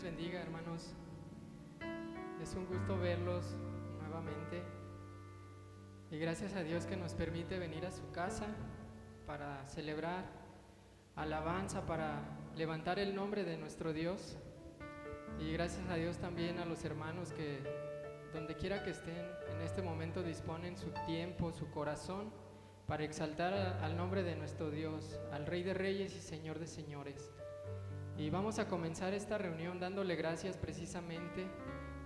bendiga, hermanos. Es un gusto verlos nuevamente. Y gracias a Dios que nos permite venir a su casa para celebrar alabanza, para levantar el nombre de nuestro Dios. Y gracias a Dios también a los hermanos que donde quiera que estén en este momento disponen su tiempo, su corazón para exaltar al nombre de nuestro Dios, al Rey de Reyes y Señor de Señores. Y vamos a comenzar esta reunión dándole gracias precisamente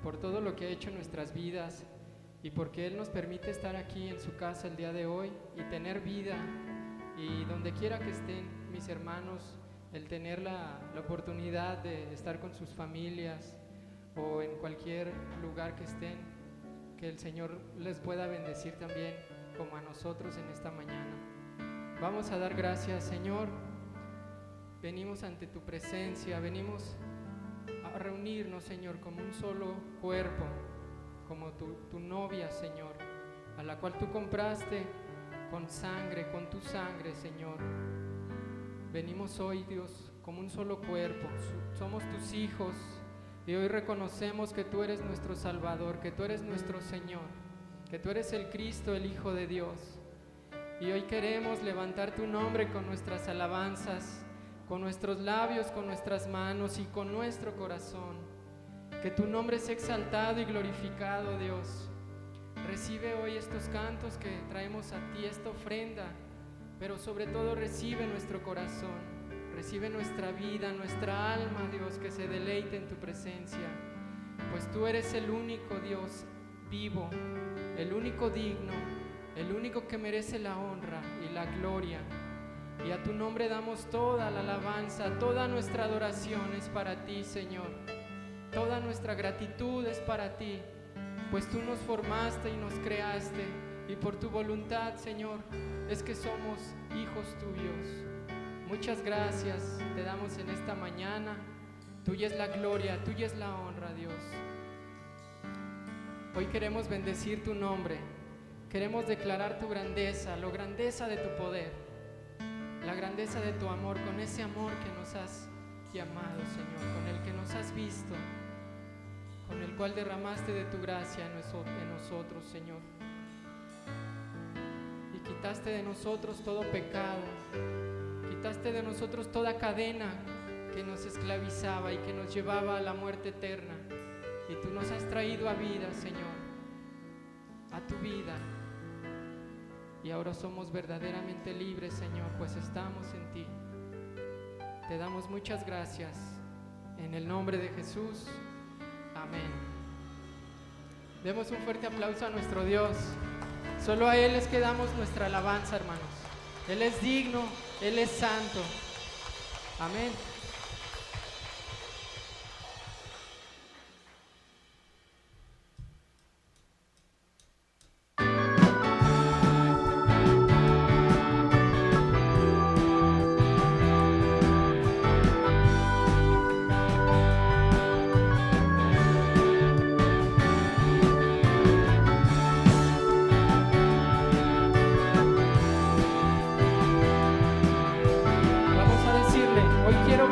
por todo lo que ha hecho en nuestras vidas y porque Él nos permite estar aquí en su casa el día de hoy y tener vida. Y donde quiera que estén mis hermanos, el tener la oportunidad de estar con sus familias o en cualquier lugar que estén, que el Señor les pueda bendecir también como a nosotros en esta mañana. Vamos a dar gracias, Señor. Venimos ante tu presencia, venimos a reunirnos, Señor, como un solo cuerpo, como tu novia, Señor, a la cual tú compraste con tu sangre, Señor. Venimos hoy, Dios, como un solo cuerpo, somos tus hijos y hoy reconocemos que tú eres nuestro Salvador, que tú eres nuestro Señor, que tú eres el Cristo, el Hijo de Dios. Y hoy queremos levantar tu nombre con nuestras alabanzas, con nuestros labios, con nuestras manos y con nuestro corazón. Que tu nombre sea exaltado y glorificado, Dios. Recibe hoy estos cantos que traemos a ti, esta ofrenda, pero sobre todo recibe nuestro corazón, recibe nuestra vida, nuestra alma, Dios, que se deleite en tu presencia, pues tú eres el único Dios vivo, el único digno, el único que merece la honra y la gloria. Y a tu nombre damos toda la alabanza, toda nuestra adoración es para ti, Señor. Toda nuestra gratitud es para ti, pues tú nos formaste y nos creaste, y por tu voluntad, Señor, es que somos hijos tuyos. Muchas gracias te damos en esta mañana. Tuya es la gloria, tuya es la honra, Dios. Hoy queremos bendecir tu nombre, queremos declarar tu grandeza, la grandeza de tu poder, la grandeza de tu amor, con ese amor que nos has llamado, Señor, con el que nos has visto, con el cual derramaste de tu gracia en nosotros, Señor. Y quitaste de nosotros todo pecado, quitaste de nosotros toda cadena que nos esclavizaba y que nos llevaba a la muerte eterna. Y tú nos has traído a vida, Señor, a tu vida. Y ahora somos verdaderamente libres, Señor, pues estamos en ti. Te damos muchas gracias. En el nombre de Jesús. Amén. Demos un fuerte aplauso a nuestro Dios. Solo a Él es que damos nuestra alabanza, hermanos. Él es digno, Él es santo. Amén. Quiero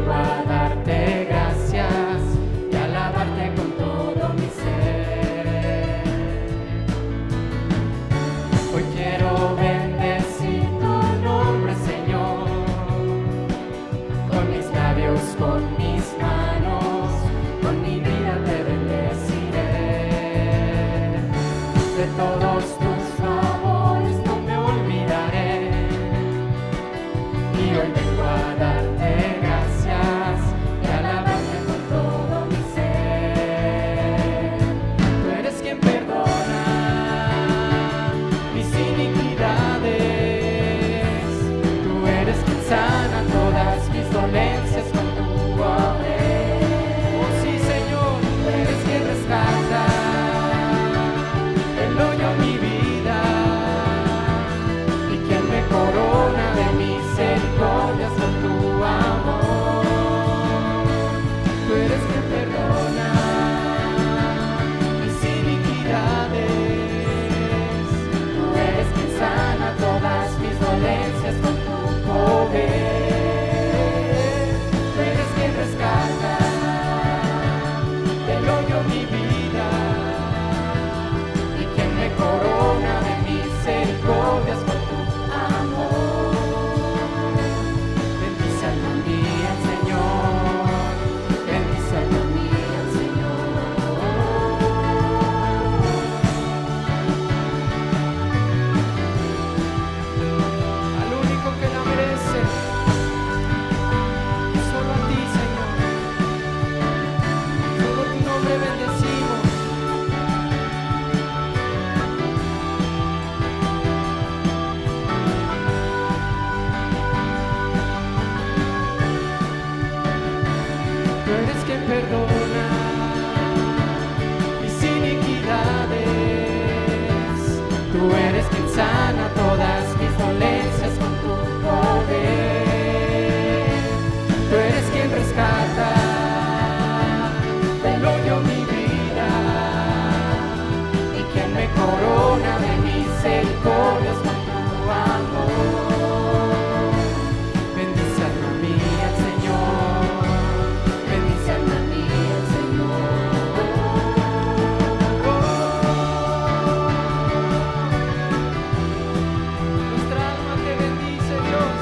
vengo a darte gracias y alabarte con todo mi ser. Hoy quiero bendecir tu nombre, Señor, con mis labios, con mis manos, con mi vida te bendeciré. De todos tus favores no me olvidaré, y hoy vengo a darte gracias y alabarte con todo mi ser. Tú eres quien perdona mis iniquidades, tú eres quien sana todas mis dolencias con tu poder. Oh sí, Señor, tú eres quien rescata el hoyo en mi vida y quien me corona de misericordias con tu amor. Tú eres quien perdona mis iniquidades, tú eres quien sana todas mis dolencias con tu poder. Tú eres quien rescata del hoyo mi vida y quien me corona de misericordias con tu amor. Bendice alma mía al Señor, bendice alma mía al Señor. Al único que la merece, solo a ti, Señor. Solo tu nombre bendecimos. Tú eres quien perdona mis iniquidades, tú eres quien sana todas mis dolencias con tu poder. Tú eres quien rescata del hoyo mi vida y quien me corona de misericordias con tu amor. Bendice alma mía al Señor, bendice alma mía al Señor. Nuestra alma te bendice, Dios.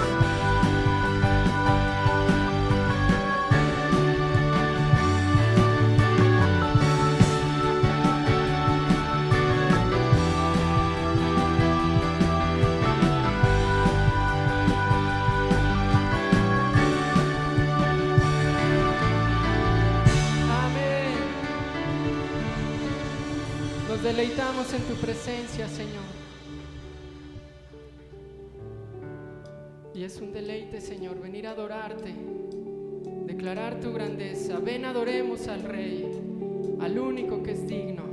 Amén. Nos deleitamos en tu presencia, Señor. Y es un deleite, Señor, venir a adorarte, declarar tu grandeza. Ven, adoremos al Rey, al único que es digno.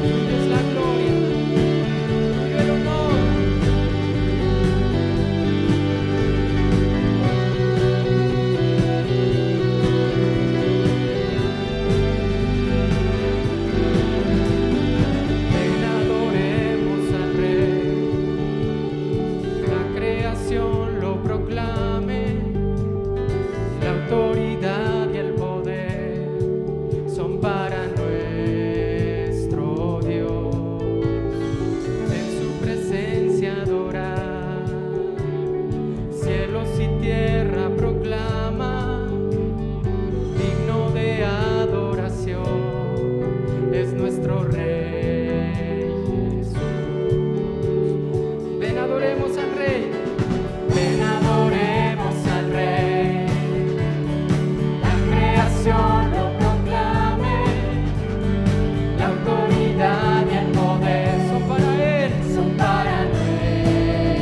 Tuya es la gloria, tuyo el honor. Ven, adoremos al Rey, la creación lo proclame, la autoridad y el poder son para nuestro Dios. En su presencia adorar, cielos y tierra proclama, digno de adoración es nuestro Rey Jesús. Ven, adoremos al Rey. Ven, adoremos al Rey. La creación lo proclame, la autoridad y el poder son para Él, son para nuestro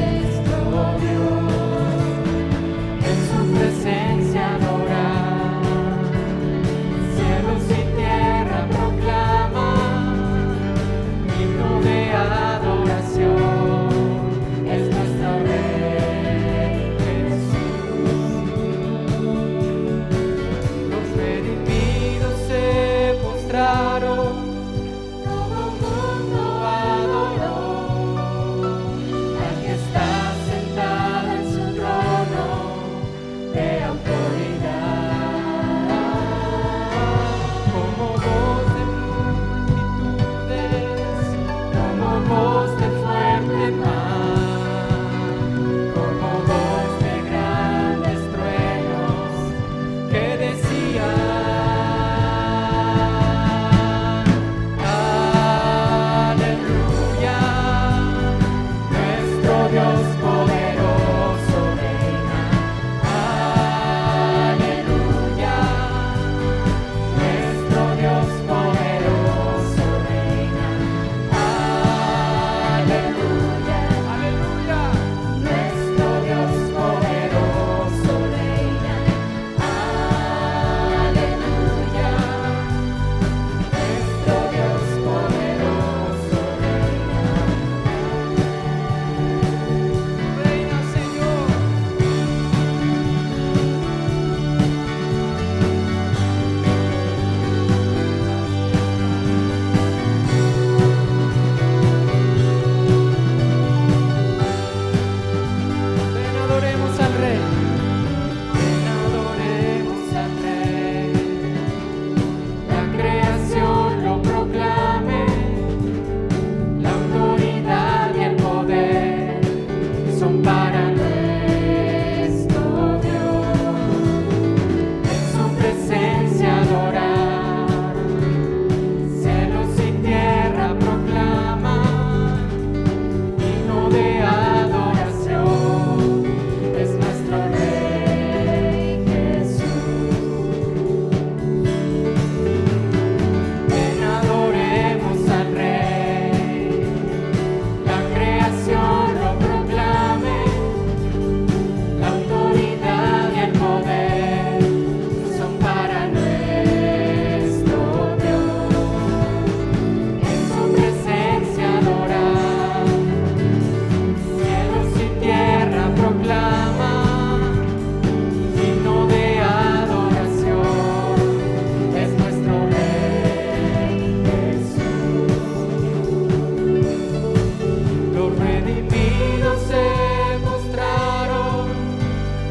redimidos se mostraron,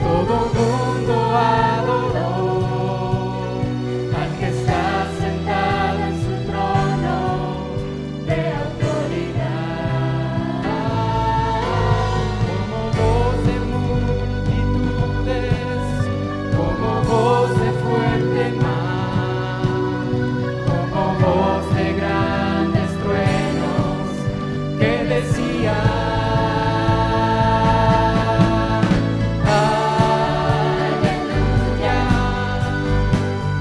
todo mundo adoró al que está sentado en su trono de autoridad. Como voz de multitudes, como voz de fuerte mar, como voz de grandes truenos que decía: aleluya,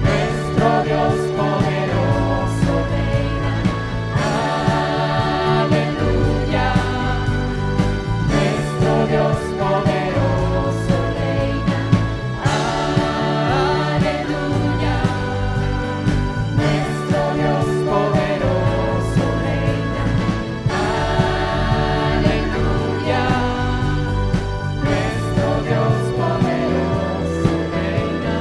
nuestro Dios poderoso reina. Aleluya, nuestro Dios poderoso reina. Aleluya, nuestro Dios poderoso reina. Aleluya, nuestro Dios poderoso reina.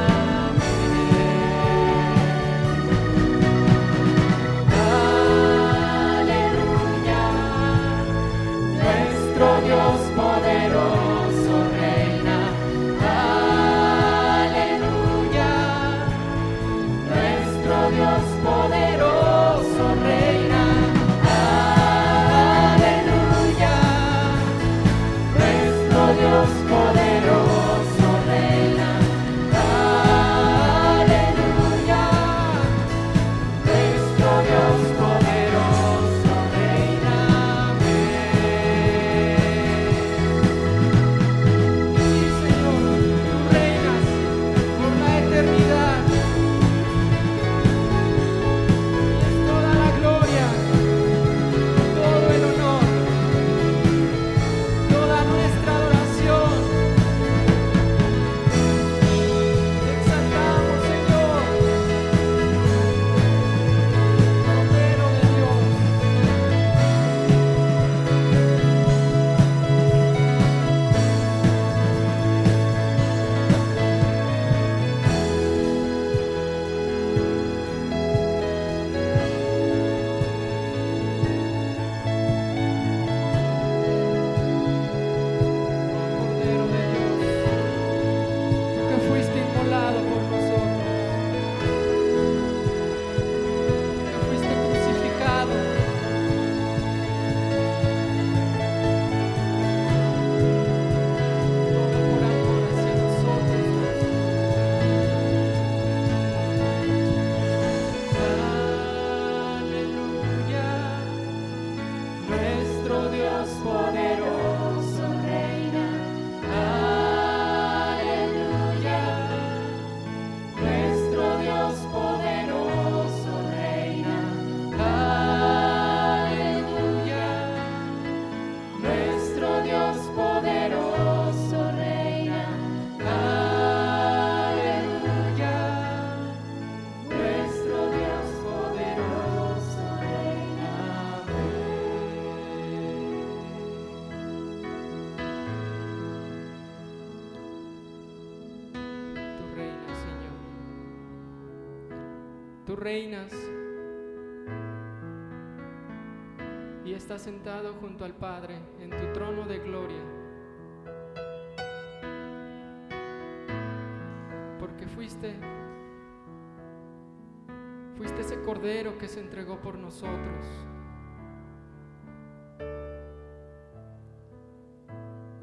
Aleluya, nuestro Dios poderoso reina. Aleluya, nuestro Dios poderoso reina. Aleluya, nuestro Dios poderoso reina. Aleluya, nuestro Dios poderoso reina. Sí, Señor, tú reinas por la eternidad. Es toda la gloria, todo el honor, toda nuestra adoración. Te exaltamos, Señor, Cordero de Dios. Cordero de Dios, tú que fuiste inmolado por nosotros, que fuiste crucificado, todo por amor hacia nosotros. Aleluya, nuestro Dios poderoso reina. Aleluya, nuestro Dios poderoso reina. Aleluya, nuestro Dios poderoso reina. Aleluya, nuestro Dios poderoso reina. Tú reinas, Señor. Tú reinas y estás sentado junto al Padre en tu trono de gloria, porque fuiste ese Cordero que se entregó por nosotros.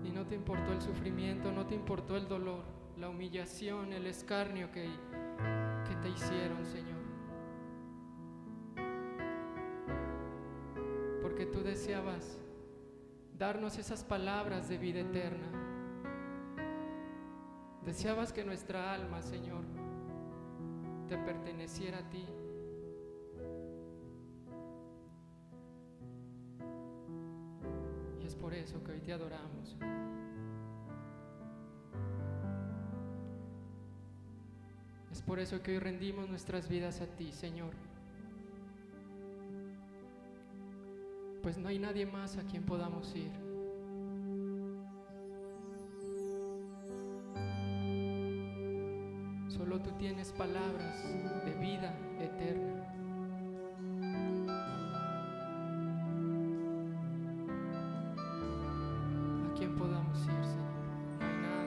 Y no te importó el sufrimiento, no te importó el dolor, la humillación, el escarnio que te hicieron, Señor. Porque tú deseabas darnos esas palabras de vida eterna. Deseabas que nuestra alma, Señor, te perteneciera a ti. Y es por eso que hoy te adoramos. Es por eso que hoy rendimos nuestras vidas a ti, Señor. Pues no hay nadie más a quien podamos ir. Solo tú tienes palabras de vida eterna. podemos ir, Señor. No hay nada.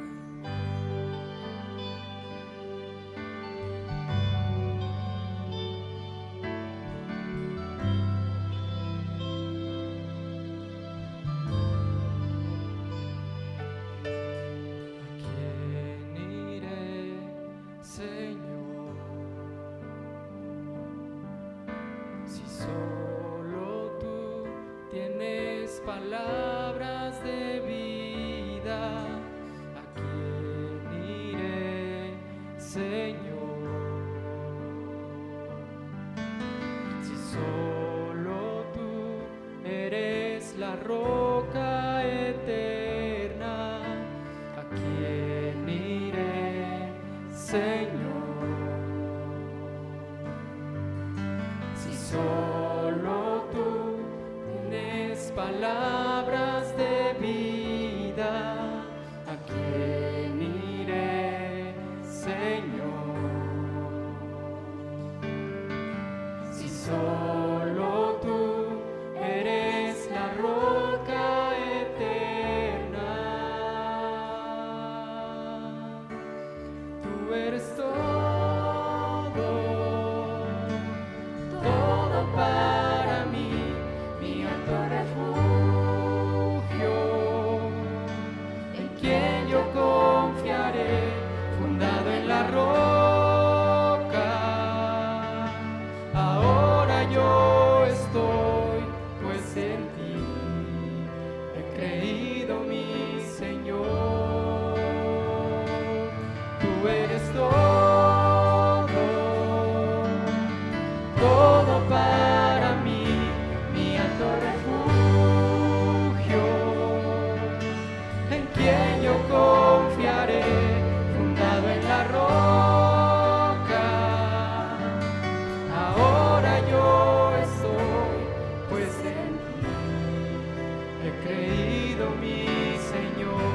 ¿A quién iré, Señor? Si solo tú tienes palabras de vida, ¿a quién iré, Señor? Si solo tú eres la roca eterna, ¿a quién iré, Señor? Si solo tú tienes palabras de vida, ¿a quién iré, Señor? Si solo tú eres la roca eterna, tú eres todo para mí, mi alto refugio, en quien yo confiaré, fundado en la roca. Ahora yo estoy, pues en ti he creído, mi Señor. Tú eres todo para mí, mi alto refugio, en quien yo confiaré, fundado en la roca. Ahora yo estoy, pues en ti he creído, mi Señor.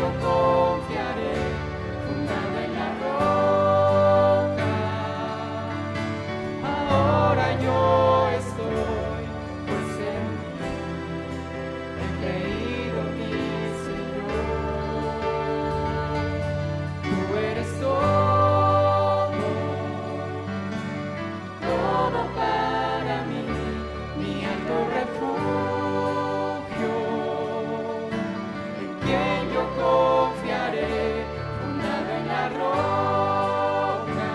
yo confiaré, fundado en la roca. Ahora yo estoy, pues en ti he creído, mi Señor. Tú eres todo para mí, mi alto refugio, en quien yo confiaré, fundado en la roca.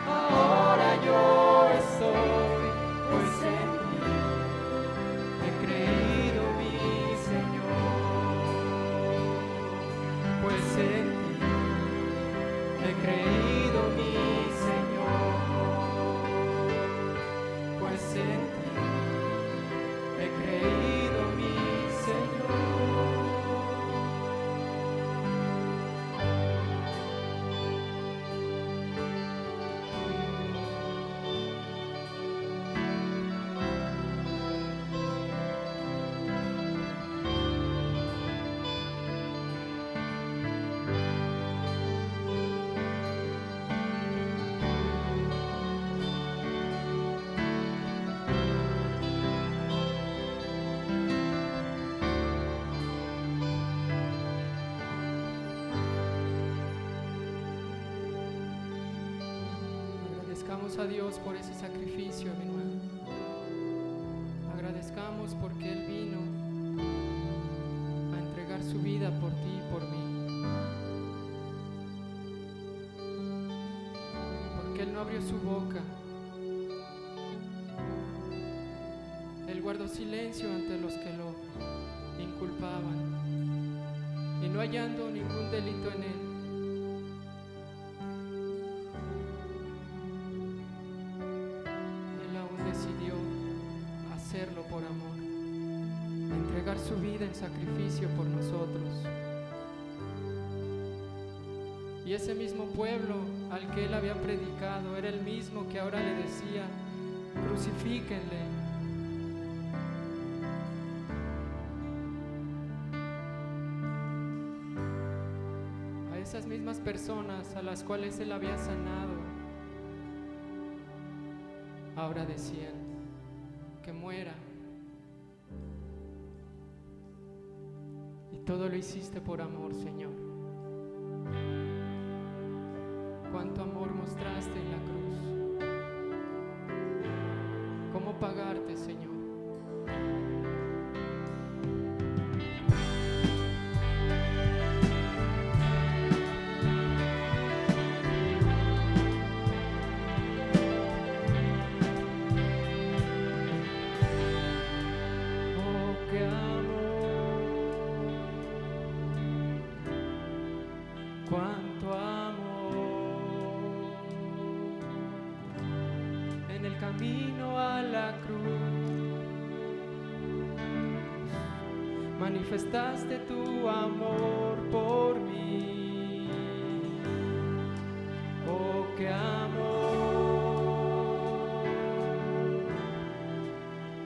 Ahora yo estoy, pues en ti he creído, mi Señor. Pues en ti he creído, mi Señor. Pues en ti he creído, mi Señor. Agradezcamos a Dios por ese sacrificio, mi hermano. Agradezcamos porque Él vino a entregar su vida por ti y por mí. Porque Él no abrió su boca. Él guardó silencio ante los que lo inculpaban. Y no hallando ningún delito en Él, decidió hacerlo por amor, entregar su vida en sacrificio por nosotros. Y ese mismo pueblo al que él había predicado era el mismo que ahora le decía: crucifíquenle. A esas mismas personas a las cuales él había sanado, ahora decían: que muera. Y todo lo hiciste por amor, Señor. Cuánto amor mostraste en la cruz. ¿Cómo pagarte, Señor? Cuánto amor en el camino a la cruz, manifestaste tu amor por mí. Oh, qué amor,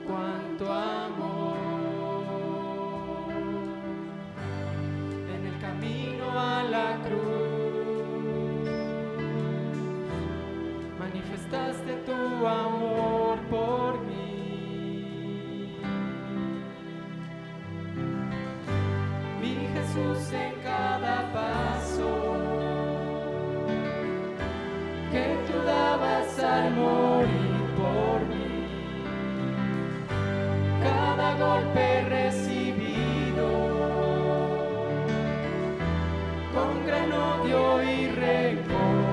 cuánto amor en el camino a la cruz, manifestaste tu amor por mí. Mi Jesús, en cada paso que tú dabas al morir por mí, cada golpe recibido con gran odio y rencor,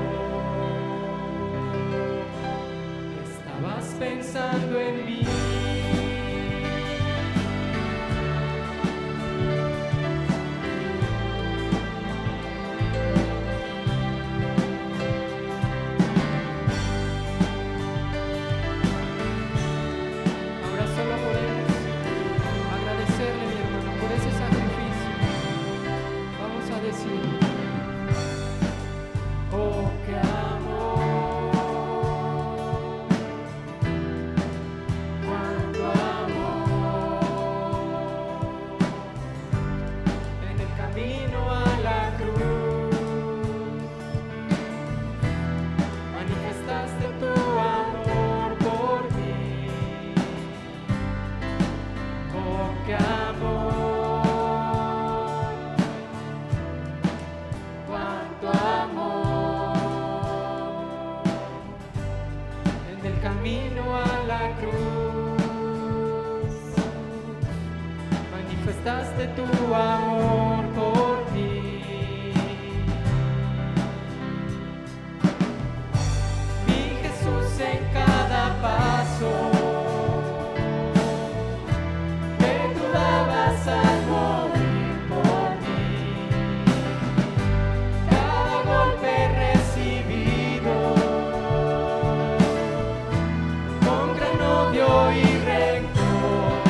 estabas pensando en mí. Ahora solo podemos agradecerle, mi hermano, por ese sacrificio. Vamos a decir: oh, qué amor, cuánto cuánto amor. En el camino a la cruz manifestaste tu amor por mí. Mi Jesús en cada paso que tú dabas al morir por mí. Cada golpe recibido con gran odio y rencor.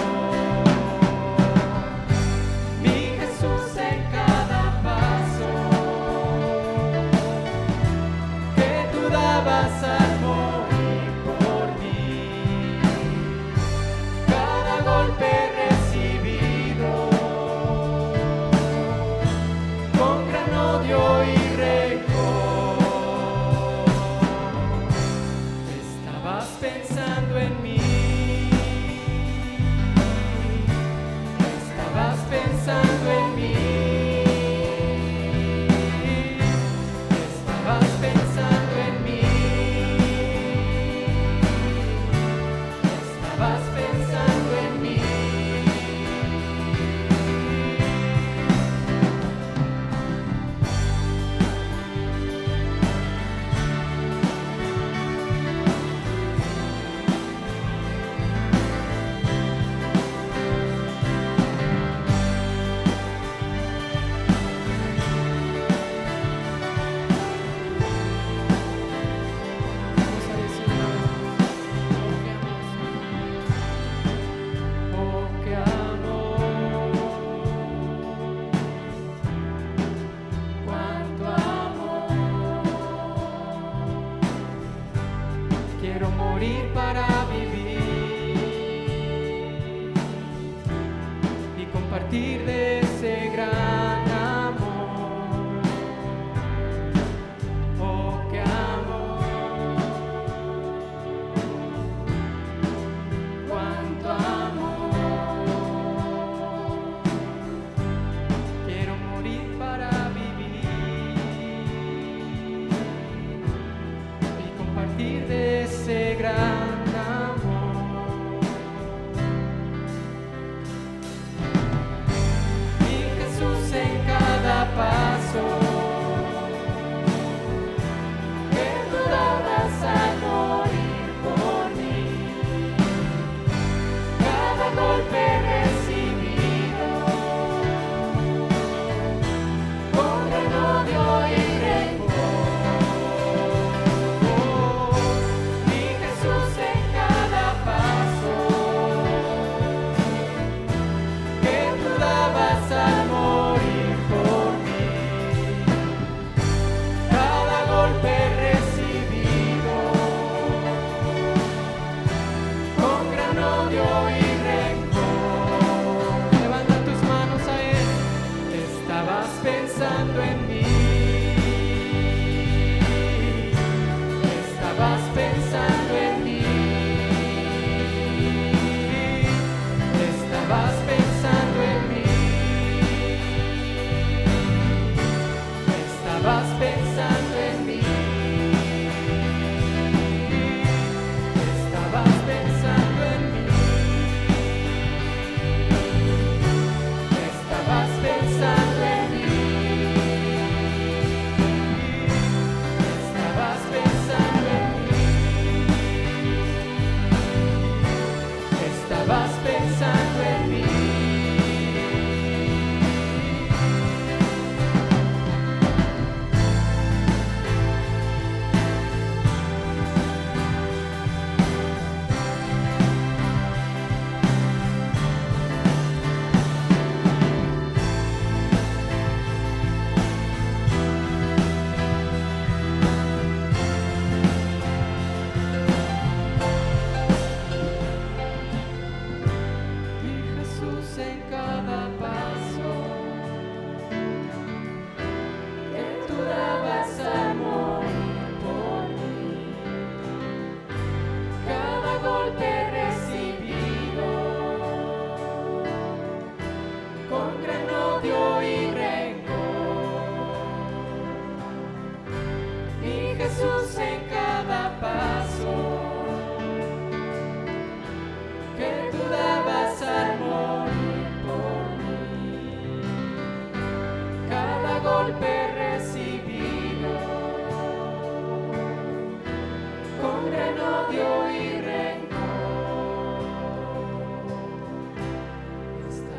Mi Jesús en cada paso que tú dabas al morir por mí. Cada golpe recibido con gran odio y rencor. Estabas pensando en mí. Estabas pensando en mí. Estabas pensando en mí. Estabas pensando en mí. Vamos a decir una vez más, oh qué amor, cuánto amor. Quiero morir para vivir y compartir de ese gran amor. Oh qué amor, cuánto amor. Quiero morir para vivir y compartir de ese gran amor. Mi Jesús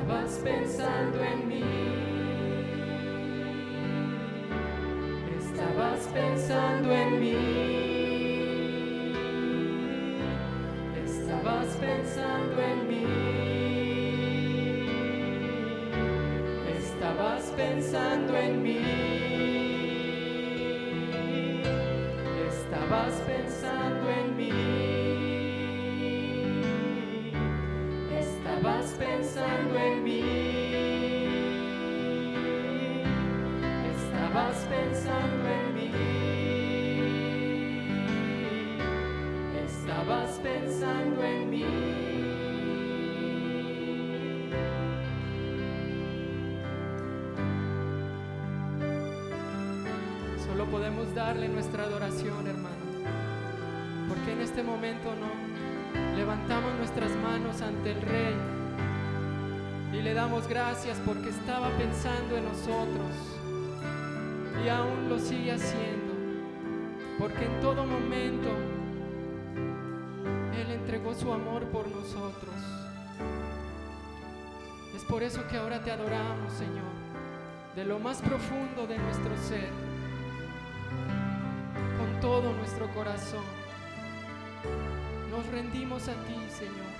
Estabas pensando en mí. Estabas pensando en mí. Estabas pensando en mí. Estabas pensando en mí. Estabas pensando en mí. Estabas pensando en mí. Estabas pensando en mí. Estabas pensando en mí. Solo podemos darle nuestra adoración, hermano, porque en este momento no levantamos nuestras manos ante el Rey y le damos gracias porque estaba pensando en nosotros y aún lo sigue haciendo, porque en todo momento Él entregó su amor por nosotros. Es por eso que ahora te adoramos, Señor, de lo más profundo de nuestro ser, con todo nuestro corazón. Nos rendimos a ti, Señor.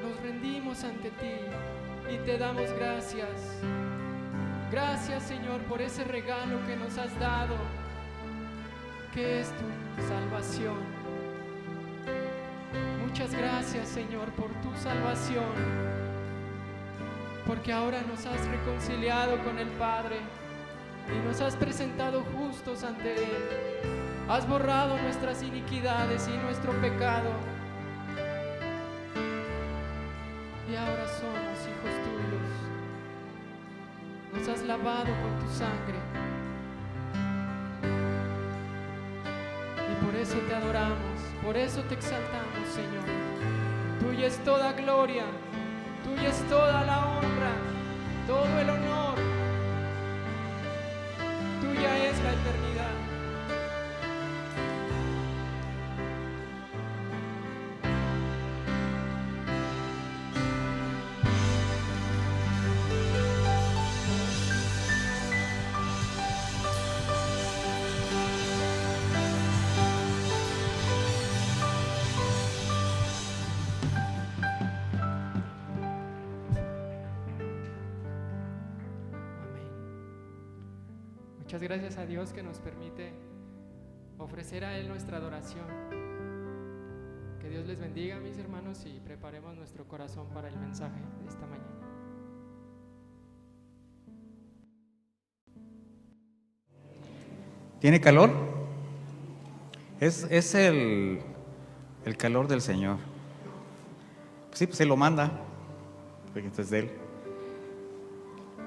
Nos rendimos ante ti y te damos gracias. Gracias, Señor, por ese regalo que nos has dado, que es tu salvación. Muchas gracias, Señor, por tu salvación, porque ahora nos has reconciliado con el Padre y nos has presentado justos ante Él. Has borrado nuestras iniquidades y nuestro pecado, y ahora somos hijos tuyos. Nos has lavado con tu sangre, y por eso te adoramos, por eso te exaltamos, Señor. Tuya es toda gloria, tuya es toda la honra, todo el honor. Tuya es la eternidad. Muchas gracias a Dios que nos permite ofrecer a Él nuestra adoración. Que Dios les bendiga, mis hermanos, y preparemos nuestro corazón para el mensaje de esta mañana. ¿Tiene calor? Es el calor del Señor. Sí, pues Él lo manda, porque esto es de Él.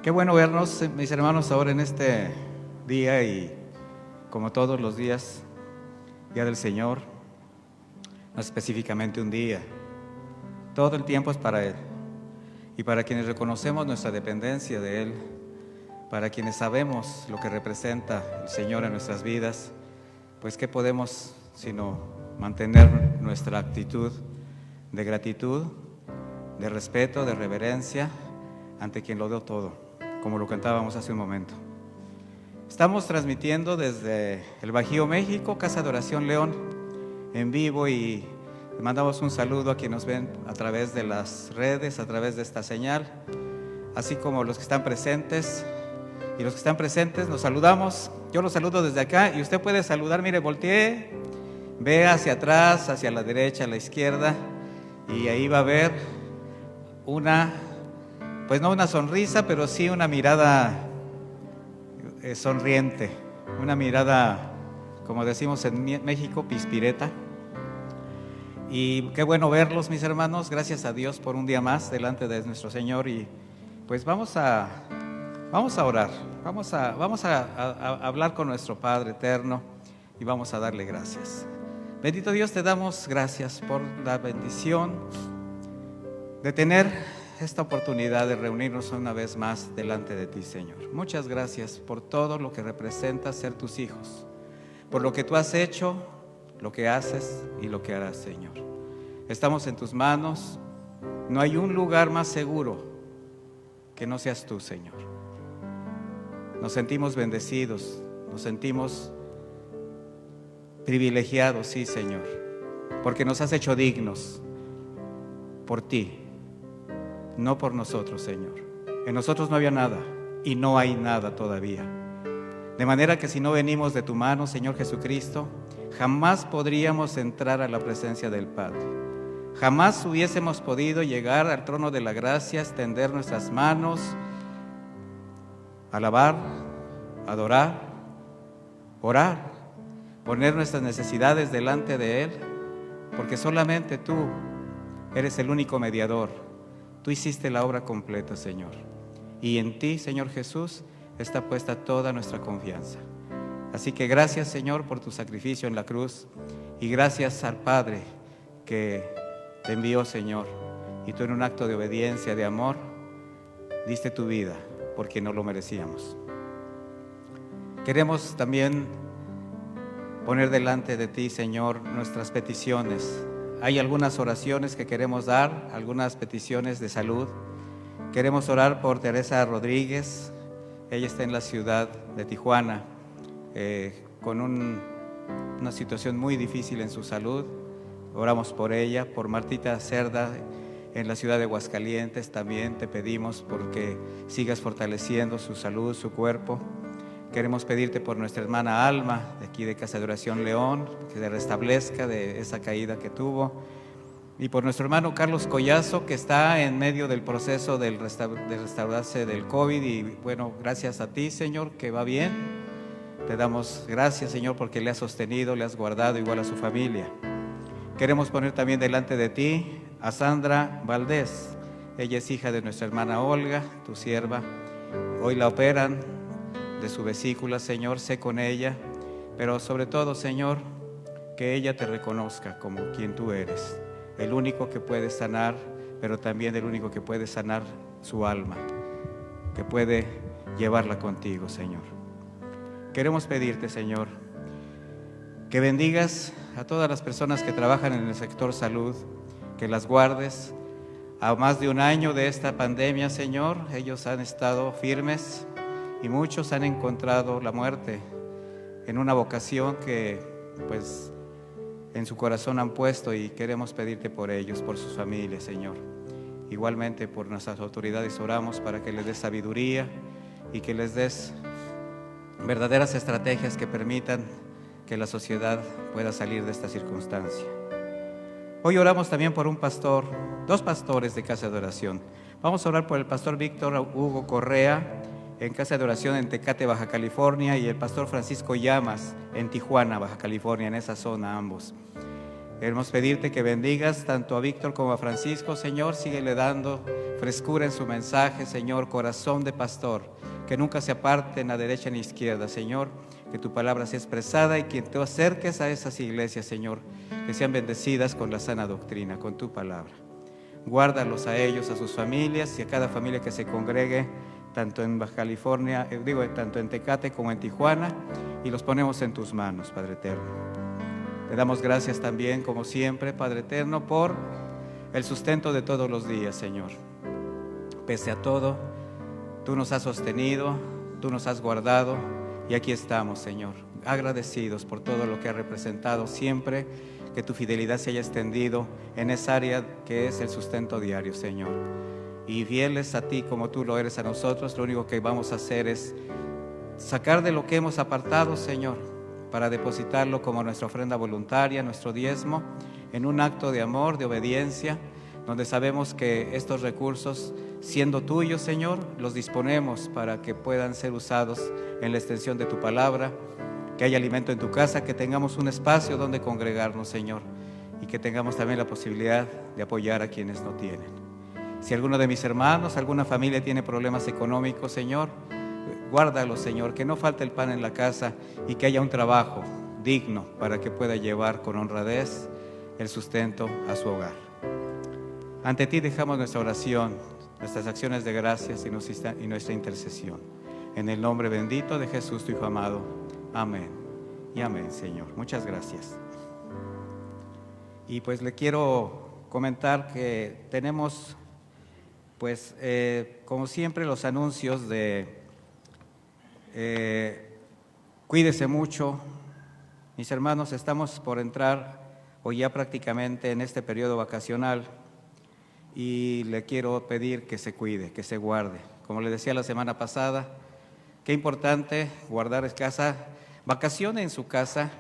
Qué bueno vernos, mis hermanos, ahora en este día, y como todos los días, día del Señor, no específicamente un día. Todo el tiempo es para Él, y para quienes reconocemos nuestra dependencia de Él, para quienes sabemos lo que representa el Señor en nuestras vidas, pues qué podemos sino mantener nuestra actitud de gratitud, de respeto, de reverencia ante quien lo dio todo, como lo cantábamos hace un momento. Estamos transmitiendo desde el Bajío, México, Casa de Oración León, en vivo, y mandamos un saludo a quienes nos ven a través de las redes, a través de esta señal, así como los que están presentes. Y los que están presentes, los saludamos. Yo los saludo desde acá y usted puede saludar. Mire, voltee, ve hacia atrás, hacia la derecha, a la izquierda, y ahí va a ver pues no una sonrisa, pero sí una mirada sonriente, una mirada, como decimos en México, pispireta. Y qué bueno verlos, mis hermanos. Gracias a Dios por un día más delante de nuestro Señor. Y pues vamos a orar, vamos a hablar con nuestro Padre eterno y vamos a darle gracias. Bendito Dios, te damos gracias por la bendición de tener esta oportunidad de reunirnos una vez más delante de ti, Señor. Muchas gracias por todo lo que representa ser tus hijos, por lo que tú has hecho, lo que haces y lo que harás, Señor. Estamos en tus manos, No hay un lugar más seguro que no seas tú, Señor. Nos sentimos bendecidos, nos sentimos privilegiados, sí, Señor, porque nos has hecho dignos por ti, no por nosotros, Señor. En nosotros no había nada y no hay nada todavía. De manera que si no venimos de tu mano, Señor Jesucristo, jamás podríamos entrar a la presencia del Padre. Jamás hubiésemos podido llegar al trono de la gracia, extender nuestras manos, alabar, adorar, orar, poner nuestras necesidades delante de Él, porque solamente tú eres el único mediador. Tú hiciste la obra completa, Señor, y en ti, Señor Jesús, está puesta toda nuestra confianza. Así que gracias, Señor, por tu sacrificio en la cruz, y gracias al Padre que te envió, Señor, y tú en un acto de obediencia, de amor, diste tu vida porque no lo merecíamos. Queremos también poner delante de ti, Señor, nuestras peticiones. Hay algunas oraciones que queremos dar, algunas peticiones de salud. Queremos orar por Teresa Rodríguez. Ella está en la ciudad de Tijuana con una situación muy difícil en su salud. Oramos por ella, por Martita Cerda en la ciudad de Aguascalientes. También te pedimos porque sigas fortaleciendo su salud, su cuerpo. Queremos pedirte por nuestra hermana Alma, de aquí de Casa de Oración León, que se restablezca de esa caída que tuvo. Y por nuestro hermano Carlos Collazo, que está en medio del proceso de restaurarse del COVID. Y bueno, gracias a ti, Señor, que va bien. Te damos gracias, Señor, porque le has sostenido, le has guardado, igual a su familia. Queremos poner también delante de ti a Sandra Valdés. Ella es hija de nuestra hermana Olga, tu sierva. Hoy la operan de su vesícula, Señor, sé con ella. Pero sobre todo, Señor, que ella te reconozca como quien tú eres. El único que puede sanar, pero también el único que puede sanar su alma, que puede llevarla contigo, Señor. Queremos pedirte, Señor, que bendigas a todas las personas que trabajan en el sector salud, que las guardes. A más de un año de esta pandemia, Señor, ellos han estado firmes y muchos han encontrado la muerte en una vocación que pues en su corazón han puesto, y queremos pedirte por ellos, por sus familias, Señor. Igualmente por nuestras autoridades oramos para que les des sabiduría y que les des verdaderas estrategias que permitan que la sociedad pueda salir de esta circunstancia. Hoy oramos también por un pastor, dos pastores de Casa de Oración. Vamos a orar por el pastor Víctor Hugo Correa en Casa de Oración en Tecate, Baja California, y el pastor Francisco Llamas en Tijuana, Baja California, en esa zona ambos. Queremos pedirte que bendigas tanto a Víctor como a Francisco, Señor. Síguele dando frescura en su mensaje, Señor, corazón de pastor, que nunca se aparten a derecha ni izquierda, Señor. Que tu palabra sea expresada y que te acerques a esas iglesias, Señor, que sean bendecidas con la sana doctrina, con tu palabra. Guárdalos a ellos, a sus familias y a cada familia que se congregue, tanto en Baja California, tanto en Tecate como en Tijuana, y los ponemos en tus manos, Padre eterno. Te damos gracias también, como siempre, Padre eterno, por el sustento de todos los días, Señor. Pese a todo, tú nos has sostenido, tú nos has guardado, y aquí estamos, Señor, agradecidos por todo lo que has representado siempre, que tu fidelidad se haya extendido en esa área que es el sustento diario, Señor. Y fieles a ti como tú lo eres a nosotros, lo único que vamos a hacer es sacar de lo que hemos apartado, Señor, para depositarlo como nuestra ofrenda voluntaria, nuestro diezmo, en un acto de amor, de obediencia, donde sabemos que estos recursos, siendo tuyos, Señor, los disponemos para que puedan ser usados en la extensión de tu palabra, que haya alimento en tu casa, que tengamos un espacio donde congregarnos, Señor, y que tengamos también la posibilidad de apoyar a quienes no tienen. Si alguno de mis hermanos, alguna familia tiene problemas económicos, Señor, guárdalo, Señor, que no falte el pan en la casa y que haya un trabajo digno para que pueda llevar con honradez el sustento a su hogar. Ante ti dejamos nuestra oración, nuestras acciones de gracias y nuestra intercesión. En el nombre bendito de Jesús, tu Hijo amado. Amén y amén, Señor. Muchas gracias. Y pues le quiero comentar que tenemos, pues, como siempre, los anuncios de cuídese mucho. Mis hermanos, estamos por entrar o ya prácticamente en este periodo vacacional y le quiero pedir que se cuide, que se guarde. Como le decía la semana pasada, qué importante guardar en casa, vacacione en su casa,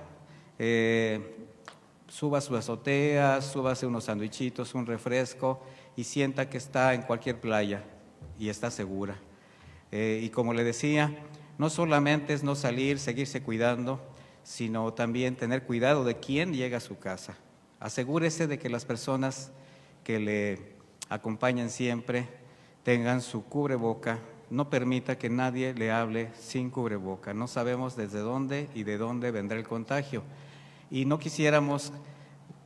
suba a su azotea, súbase unos sandwichitos, un refresco y sienta que está en cualquier playa y está segura. Y como le decía, no solamente es no salir, seguirse cuidando, sino también tener cuidado de quién llega a su casa. Asegúrese de que las personas que le acompañen siempre tengan su cubreboca. No permita que nadie le hable sin cubreboca. No sabemos desde dónde y de dónde vendrá el contagio. Y no quisiéramos,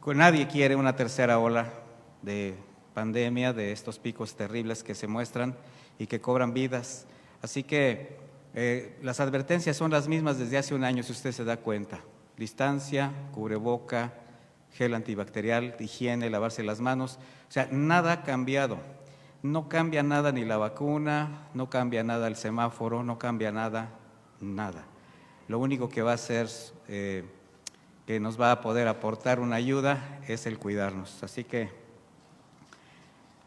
nadie quiere una tercera ola de pandemia, de estos picos terribles que se muestran y que cobran vidas. Así que las advertencias son las mismas desde hace un año, si usted se da cuenta. Distancia, cubreboca, gel antibacterial, higiene, lavarse las manos. O sea, nada ha cambiado. No cambia nada ni la vacuna, no cambia nada el semáforo, no cambia nada, nada. Lo único que va a hacer, que nos va a poder aportar una ayuda, es el cuidarnos. Así que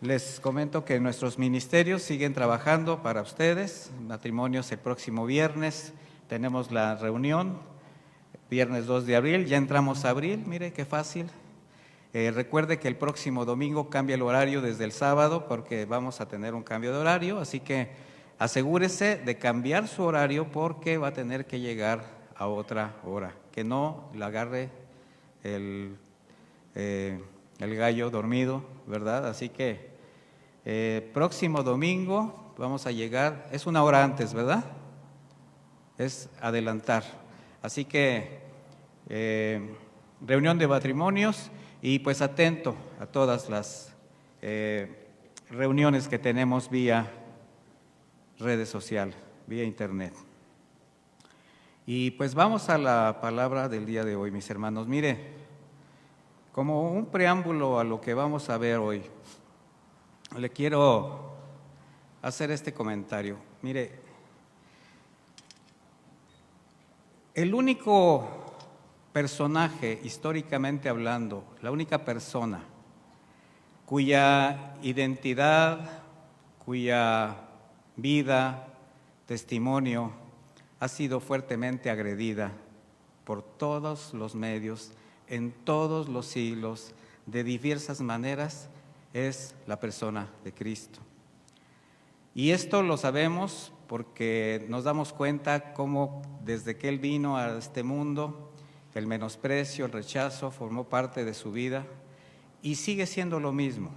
les comento que nuestros ministerios siguen trabajando para ustedes. Matrimonios el próximo viernes, tenemos la reunión, viernes 2 de abril, ya entramos a abril, mire qué fácil. Recuerde que el próximo domingo cambia el horario desde el sábado porque vamos a tener un cambio de horario, así que asegúrese de cambiar su horario porque va a tener que llegar a otra hora, que no la agarre el gallo dormido, ¿verdad? Así que próximo domingo vamos a llegar, es una hora antes, ¿verdad? Es adelantar. Así que reunión de matrimonios y pues atento a todas las reuniones que tenemos vía redes sociales, vía internet. Y pues vamos a la palabra del día de hoy, mis hermanos. Mire, como un preámbulo a lo que vamos a ver hoy, le quiero hacer este comentario. Mire, el único personaje, históricamente hablando, la única persona cuya identidad, cuya vida, testimonio ha sido fuertemente agredida por todos los medios, en todos los siglos, de diversas maneras, es la persona de Cristo. Y esto lo sabemos porque nos damos cuenta cómo desde que Él vino a este mundo, el menosprecio, el rechazo formó parte de su vida y sigue siendo lo mismo.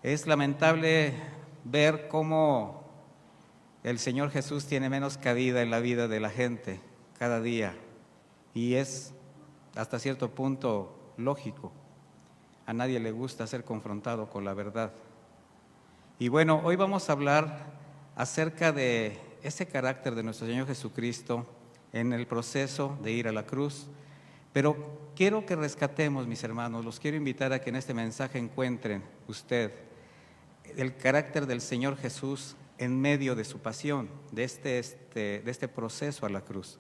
Es lamentable ver cómo el Señor Jesús tiene menos cabida en la vida de la gente cada día y es hasta cierto punto lógico. A nadie le gusta ser confrontado con la verdad. Y bueno, hoy vamos a hablar acerca de ese carácter de nuestro Señor Jesucristo en el proceso de ir a la cruz. Pero quiero que rescatemos, mis hermanos, los quiero invitar a que en este mensaje encuentren usted el carácter del Señor Jesús en medio de su pasión, de este proceso a la cruz.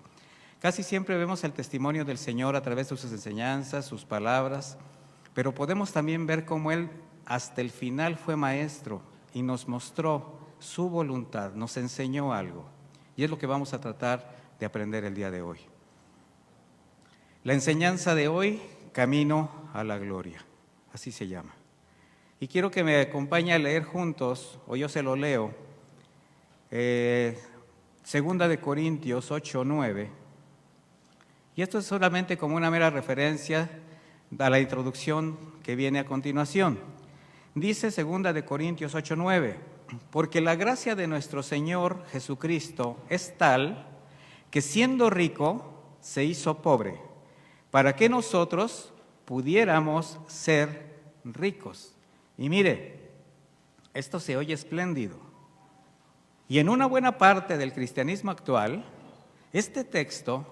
Casi siempre vemos el testimonio del Señor a través de sus enseñanzas, sus palabras, pero podemos también ver cómo Él hasta el final fue maestro y nos mostró su voluntad, nos enseñó algo. Y es lo que vamos a tratar de aprender el día de hoy. La enseñanza de hoy, Camino a la Gloria, así se llama. Y quiero que me acompañe a leer juntos, o yo se lo leo, 2 Corintios 8:9. Y esto es solamente como una mera referencia a la introducción que viene a continuación. Dice 2 Corintios 8:9, porque la gracia de nuestro Señor Jesucristo es tal que siendo rico se hizo pobre, para que nosotros pudiéramos ser ricos. Y mire, esto se oye espléndido. Y en una buena parte del cristianismo actual, este texto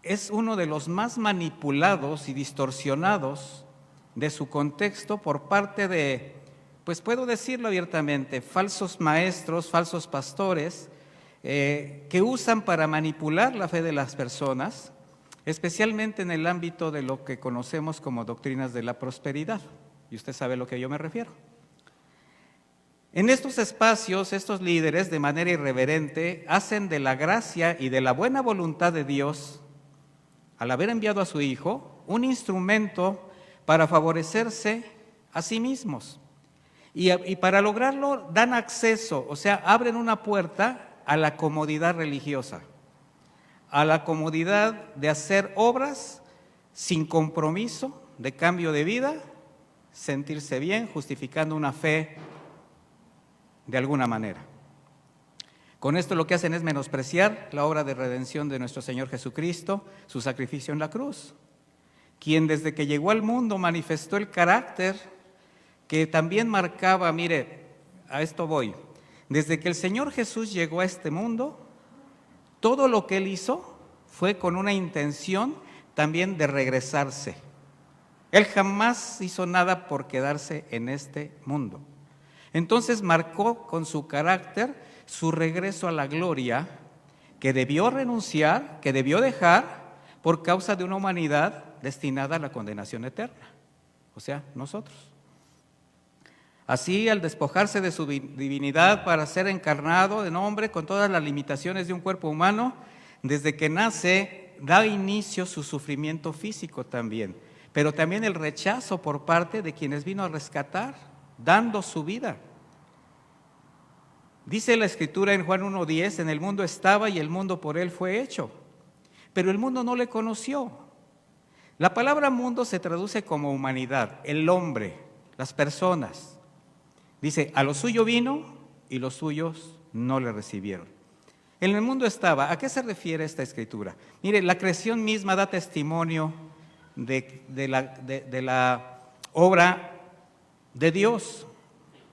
es uno de los más manipulados y distorsionados de su contexto por parte de, pues puedo decirlo abiertamente, falsos maestros, falsos pastores, que usan para manipular la fe de las personas, especialmente en el ámbito de lo que conocemos como doctrinas de la prosperidad. Y usted sabe a lo que yo me refiero. En estos espacios, estos líderes, de manera irreverente, hacen de la gracia y de la buena voluntad de Dios, al haber enviado a su Hijo, un instrumento para favorecerse a sí mismos. Y para lograrlo dan acceso, o sea, abren una puerta a la comodidad religiosa, a la comodidad de hacer obras sin compromiso de cambio de vida, sentirse bien, justificando una fe de alguna manera. Con esto lo que hacen es menospreciar la obra de redención de nuestro Señor Jesucristo, su sacrificio en la cruz, quien desde que llegó al mundo manifestó el carácter que también marcaba, mire, a esto voy, desde que el Señor Jesús llegó a este mundo, todo lo que Él hizo fue con una intención también de regresarse. Él jamás hizo nada por quedarse en este mundo. Entonces marcó con su carácter su regreso a la gloria que debió renunciar, que debió dejar por causa de una humanidad destinada a la condenación eterna, o sea, nosotros. Así, al despojarse de su divinidad para ser encarnado en hombre con todas las limitaciones de un cuerpo humano, desde que nace da inicio su sufrimiento físico también, pero también el rechazo por parte de quienes vino a rescatar, dando su vida. Dice la Escritura en Juan 1:10, en el mundo estaba y el mundo por él fue hecho, pero el mundo no le conoció. La palabra mundo se traduce como humanidad, el hombre, las personas. Dice, a lo suyo vino y los suyos no le recibieron. En el mundo estaba. ¿A qué se refiere esta Escritura? Mire, la creación misma da testimonio de la obra de Dios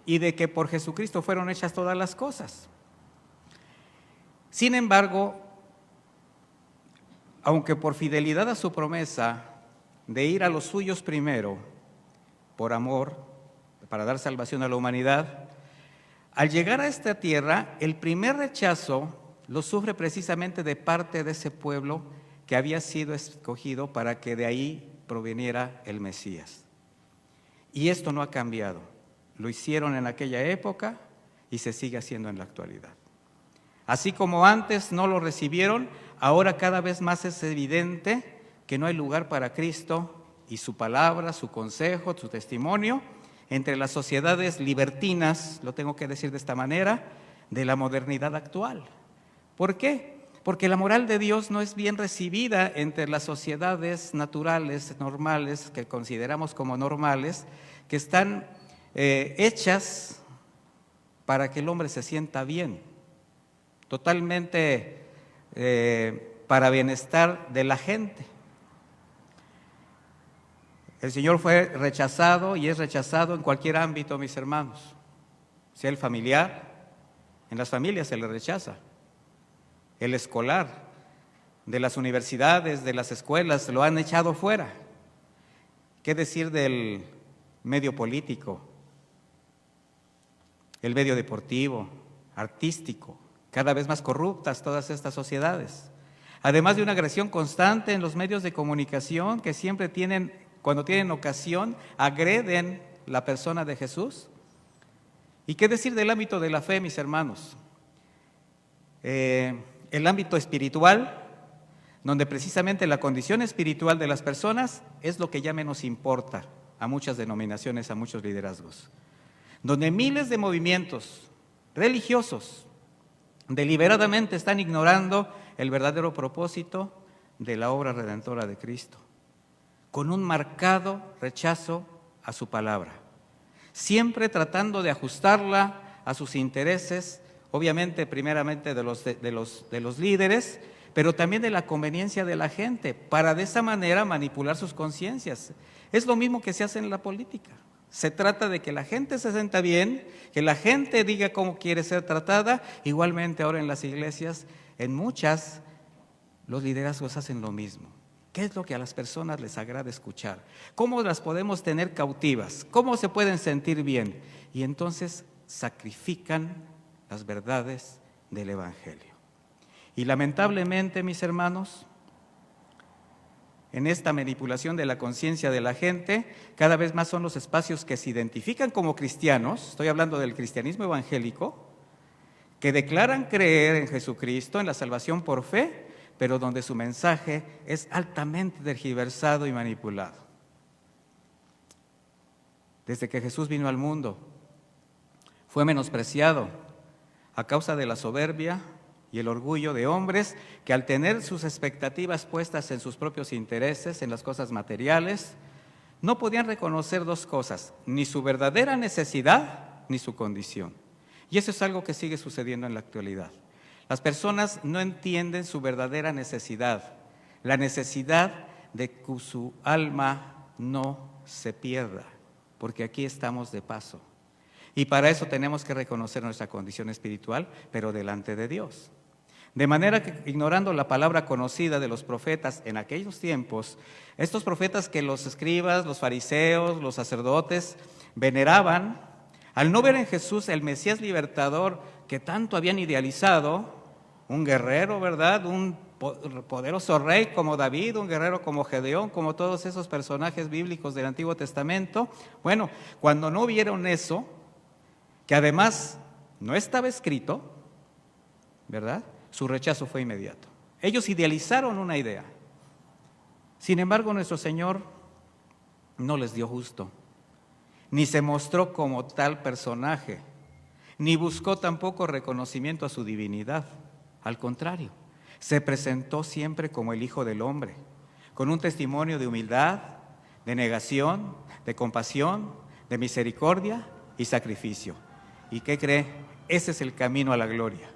y de que por Jesucristo fueron hechas todas las cosas. Sin embargo, aunque por fidelidad a su promesa de ir a los suyos primero, por amor, para dar salvación a la humanidad, al llegar a esta tierra, el primer rechazo lo sufre precisamente de parte de ese pueblo que había sido escogido para que de ahí proveniera el Mesías. Y esto no ha cambiado. Lo hicieron en aquella época y se sigue haciendo en la actualidad. Así como antes no lo recibieron, ahora cada vez más es evidente que no hay lugar para Cristo y su palabra, su consejo, su testimonio entre las sociedades libertinas, lo tengo que decir de esta manera, de la modernidad actual. ¿Por qué? Porque la moral de Dios no es bien recibida entre las sociedades naturales, normales, que consideramos como normales, que están hechas para que el hombre se sienta bien, totalmente para bienestar de la gente. El Señor fue rechazado y es rechazado en cualquier ámbito, mis hermanos. Sea el familiar, en las familias se le rechaza. El escolar, de las universidades, de las escuelas, lo han echado fuera. ¿Qué decir del medio político, el medio deportivo, artístico? Cada vez más corruptas todas estas sociedades. Además de una agresión constante en los medios de comunicación que siempre tienen, cuando tienen ocasión, agreden la persona de Jesús. ¿Y qué decir del ámbito de la fe, mis hermanos? El ámbito espiritual, donde precisamente la condición espiritual de las personas es lo que ya menos importa a muchas denominaciones, a muchos liderazgos. Donde miles de movimientos religiosos deliberadamente están ignorando el verdadero propósito de la obra redentora de Cristo, con un marcado rechazo a su palabra, siempre tratando de ajustarla a sus intereses, obviamente primeramente de los líderes, pero también de la conveniencia de la gente, para de esa manera manipular sus conciencias. Es lo mismo que se hace en la política. Se trata de que la gente se sienta bien, que la gente diga cómo quiere ser tratada. Igualmente ahora en las iglesias, en muchas, los liderazgos hacen lo mismo. ¿Qué es lo que a las personas les agrada escuchar? ¿Cómo las podemos tener cautivas? ¿Cómo se pueden sentir bien? Y entonces sacrifican las verdades del Evangelio. Y lamentablemente, mis hermanos, en esta manipulación de la conciencia de la gente, cada vez más son los espacios que se identifican como cristianos, estoy hablando del cristianismo evangélico, que declaran creer en Jesucristo, en la salvación por fe, pero donde su mensaje es altamente tergiversado y manipulado. Desde que Jesús vino al mundo, fue menospreciado a causa de la soberbia y el orgullo de hombres que, al tener sus expectativas puestas en sus propios intereses, en las cosas materiales, no podían reconocer dos cosas: ni su verdadera necesidad ni su condición. Y eso es algo que sigue sucediendo en la actualidad. Las personas no entienden su verdadera necesidad, la necesidad de que su alma no se pierda, porque aquí estamos de paso. Y para eso tenemos que reconocer nuestra condición espiritual, pero delante de Dios. De manera que, ignorando la palabra conocida de los profetas en aquellos tiempos, estos profetas que los escribas, los fariseos, los sacerdotes veneraban, al no ver en Jesús el Mesías libertador que tanto habían idealizado, un guerrero, ¿verdad?, un poderoso rey como David, un guerrero como Gedeón, como todos esos personajes bíblicos del Antiguo Testamento. Bueno, cuando no vieron eso, que además no estaba escrito, ¿verdad?, su rechazo fue inmediato. Ellos idealizaron una idea. Sin embargo, nuestro Señor no les dio gusto, ni se mostró como tal personaje, ni buscó tampoco reconocimiento a su divinidad. Al contrario, se presentó siempre como el Hijo del Hombre, con un testimonio de humildad, de negación, de compasión, de misericordia y sacrificio. ¿Y qué cree? Ese es el camino a la gloria.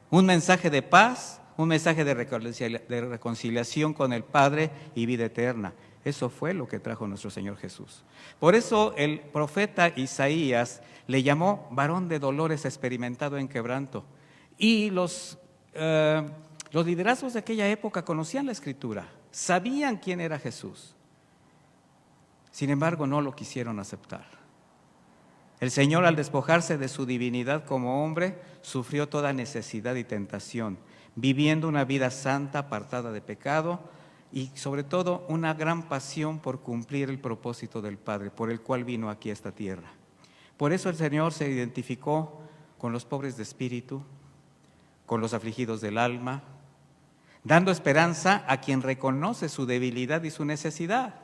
Un mensaje de paz, un mensaje de reconciliación con el Padre y vida eterna. Eso fue lo que trajo nuestro Señor Jesús. Por eso el profeta Isaías le llamó varón de dolores, experimentado en quebranto. Y los liderazgos de aquella época conocían la Escritura, sabían quién era Jesús. Sin embargo, no lo quisieron aceptar. El Señor, al despojarse de su divinidad como hombre, sufrió toda necesidad y tentación, viviendo una vida santa, apartada de pecado, y sobre todo una gran pasión por cumplir el propósito del Padre, por el cual vino aquí a esta tierra. Por eso el Señor se identificó con los pobres de espíritu, con los afligidos del alma, dando esperanza a quien reconoce su debilidad y su necesidad.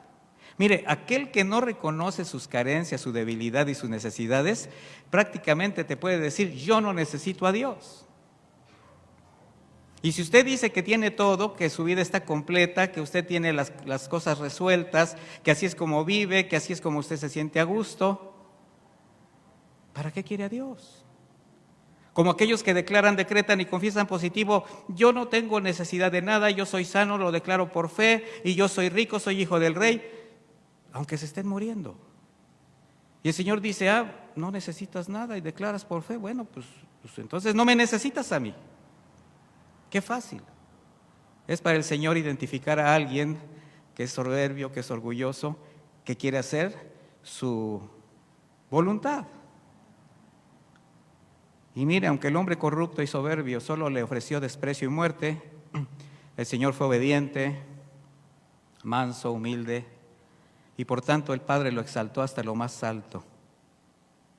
Mire, aquel que no reconoce sus carencias, su debilidad y sus necesidades, prácticamente te puede decir: yo no necesito a Dios. Y si usted dice que tiene todo, que su vida está completa, que usted tiene las cosas resueltas, que así es como vive, que así es como usted se siente a gusto, ¿para qué quiere a Dios? Como aquellos que declaran, decretan y confiesan positivo: yo no tengo necesidad de nada, yo soy sano, lo declaro por fe, y yo soy rico, soy hijo del rey, aunque se estén muriendo. Y el Señor dice: no necesitas nada y declaras por fe. Bueno, pues entonces no me necesitas a mí. Qué fácil es para el Señor identificar a alguien que es soberbio, que es orgulloso, que quiere hacer su voluntad. Y mire, aunque el hombre corrupto y soberbio solo le ofreció desprecio y muerte, el Señor fue obediente, manso, humilde, y por tanto el Padre lo exaltó hasta lo más alto.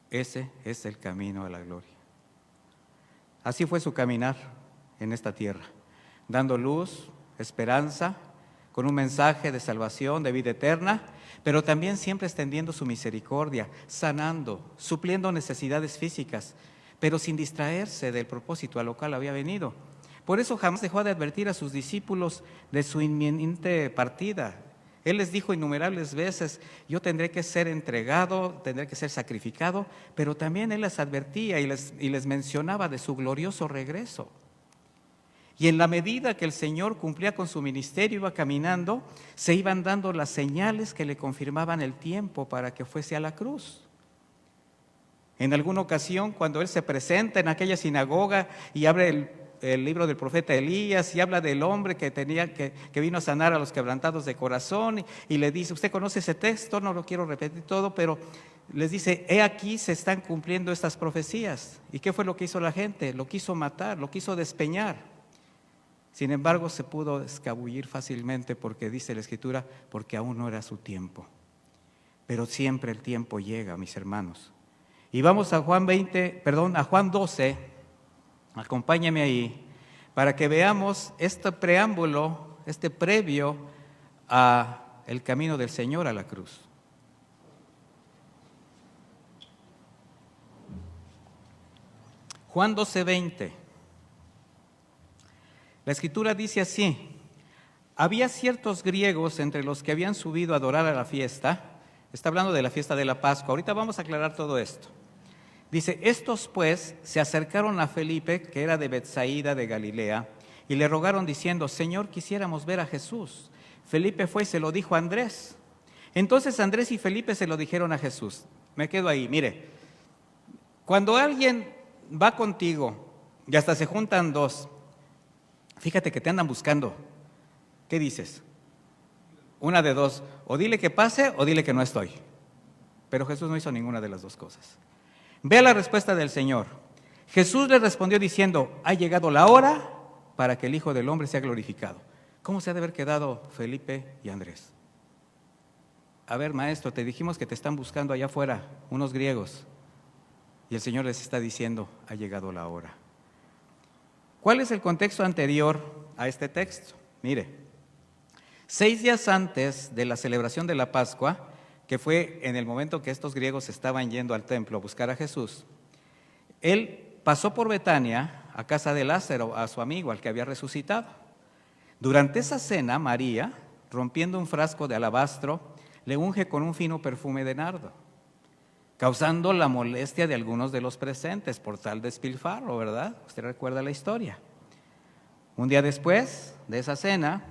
Ese es el camino a la gloria. Así fue su caminar en esta tierra, dando luz, esperanza, con un mensaje de salvación, de vida eterna, pero también siempre extendiendo su misericordia, sanando, supliendo necesidades físicas, pero sin distraerse del propósito al cual había venido. Por eso jamás dejó de advertir a sus discípulos de su inminente partida. Él les dijo innumerables veces: yo tendré que ser entregado, tendré que ser sacrificado, pero también Él les advertía y les mencionaba de su glorioso regreso. Y en la medida que el Señor cumplía con su ministerio, iba caminando, se iban dando las señales que le confirmaban el tiempo para que fuese a la cruz. En alguna ocasión, cuando Él se presenta en aquella sinagoga y abre el libro del profeta Elías y habla del hombre que vino a sanar a los quebrantados de corazón y le dice, usted conoce ese texto, no lo quiero repetir todo, pero les dice, he aquí se están cumpliendo estas profecías. ¿Y qué fue lo que hizo la gente? Lo quiso matar, lo quiso despeñar. Sin embargo, se pudo escabullir fácilmente porque dice la Escritura, porque aún no era su tiempo. Pero siempre el tiempo llega, mis hermanos. Y vamos a Juan 12, acompáñame ahí, para que veamos este preámbulo, este previo a el camino del Señor a la cruz. Juan 12:20. La Escritura dice así: había ciertos griegos entre los que habían subido a adorar a la fiesta. Está hablando de la fiesta de la Pascua. Ahorita vamos a aclarar todo esto. Dice, estos pues se acercaron a Felipe, que era de Betsaida de Galilea, y le rogaron diciendo, Señor, quisiéramos ver a Jesús. Felipe fue y se lo dijo a Andrés. Entonces Andrés y Felipe se lo dijeron a Jesús. Me quedo ahí, mire, cuando alguien va contigo y hasta se juntan dos, fíjate que te andan buscando, ¿qué dices? Una de dos, o dile que pase o dile que no estoy. Pero Jesús no hizo ninguna de las dos cosas. Vea la respuesta del Señor. Jesús le respondió diciendo, ha llegado la hora para que el Hijo del Hombre sea glorificado. ¿Cómo se ha de haber quedado Felipe y Andrés? A ver, maestro, te dijimos que te están buscando allá afuera, unos griegos. Y el Señor les está diciendo, ha llegado la hora. ¿Cuál es el contexto anterior a este texto? Mire, 6 días antes de la celebración de la Pascua, que fue en el momento que estos griegos estaban yendo al templo a buscar a Jesús, él pasó por Betania, a casa de Lázaro, a su amigo, al que había resucitado. Durante esa cena, María, rompiendo un frasco de alabastro, le unge con un fino perfume de nardo, causando la molestia de algunos de los presentes por tal despilfarro, ¿verdad? Usted recuerda la historia. Un día después de esa cena,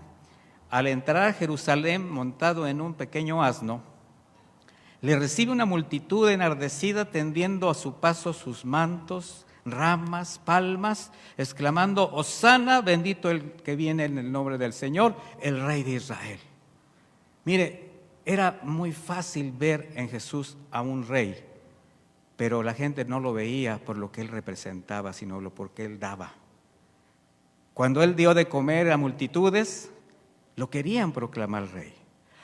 al entrar a Jerusalén montado en un pequeño asno, le recibe una multitud enardecida tendiendo a su paso sus mantos, ramas, palmas, exclamando, Hosana, bendito el que viene en el nombre del Señor, el Rey de Israel. Mire, era muy fácil ver en Jesús a un rey, pero la gente no lo veía por lo que él representaba, sino porque él daba. Cuando él dio de comer a multitudes, lo querían proclamar rey.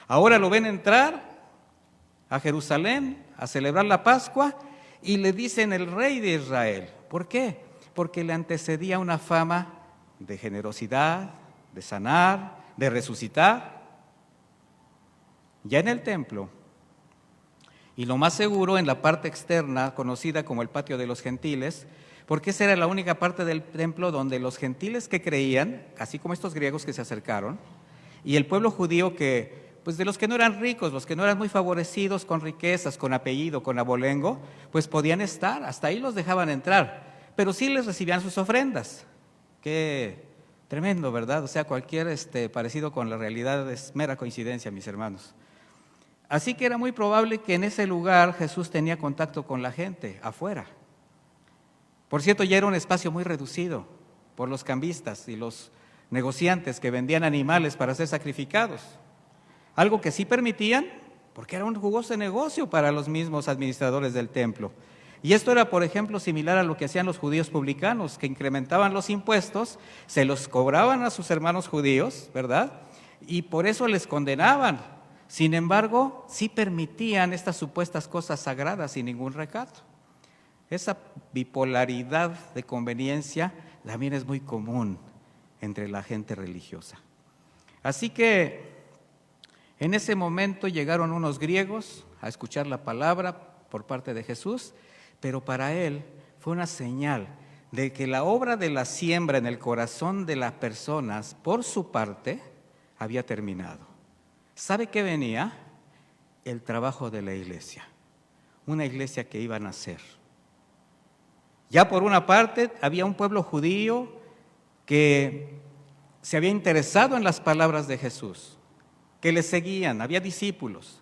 Ahora lo ven entrar a Jerusalén a celebrar la Pascua y le dicen el Rey de Israel. ¿Por qué? Porque le antecedía una fama de generosidad, de sanar, de resucitar. Ya en el templo, y lo más seguro en la parte externa, conocida como el patio de los gentiles, porque esa era la única parte del templo donde los gentiles que creían, así como estos griegos que se acercaron, y el pueblo judío que, pues de los que no eran ricos, los que no eran muy favorecidos con riquezas, con apellido, con abolengo, pues podían estar, hasta ahí los dejaban entrar, pero sí les recibían sus ofrendas. Qué tremendo, ¿verdad? O sea, cualquier parecido con la realidad es mera coincidencia, mis hermanos. Así que era muy probable que en ese lugar Jesús tenía contacto con la gente afuera. Por cierto, ya era un espacio muy reducido por los cambistas y los negociantes que vendían animales para ser sacrificados. Algo que sí permitían, porque era un jugoso negocio para los mismos administradores del templo. Y esto era, por ejemplo, similar a lo que hacían los judíos publicanos, que incrementaban los impuestos, se los cobraban a sus hermanos judíos, ¿verdad? Y por eso les condenaban. Sin embargo, sí permitían estas supuestas cosas sagradas sin ningún recato. Esa bipolaridad de conveniencia también es muy común entre la gente religiosa. Así que en ese momento llegaron unos griegos a escuchar la palabra por parte de Jesús, pero para él fue una señal de que la obra de la siembra en el corazón de las personas, por su parte, había terminado. ¿Sabe qué venía? El trabajo de la iglesia, una iglesia que iba a nacer. Ya por una parte había un pueblo judío que se había interesado en las palabras de Jesús, que le seguían, había discípulos,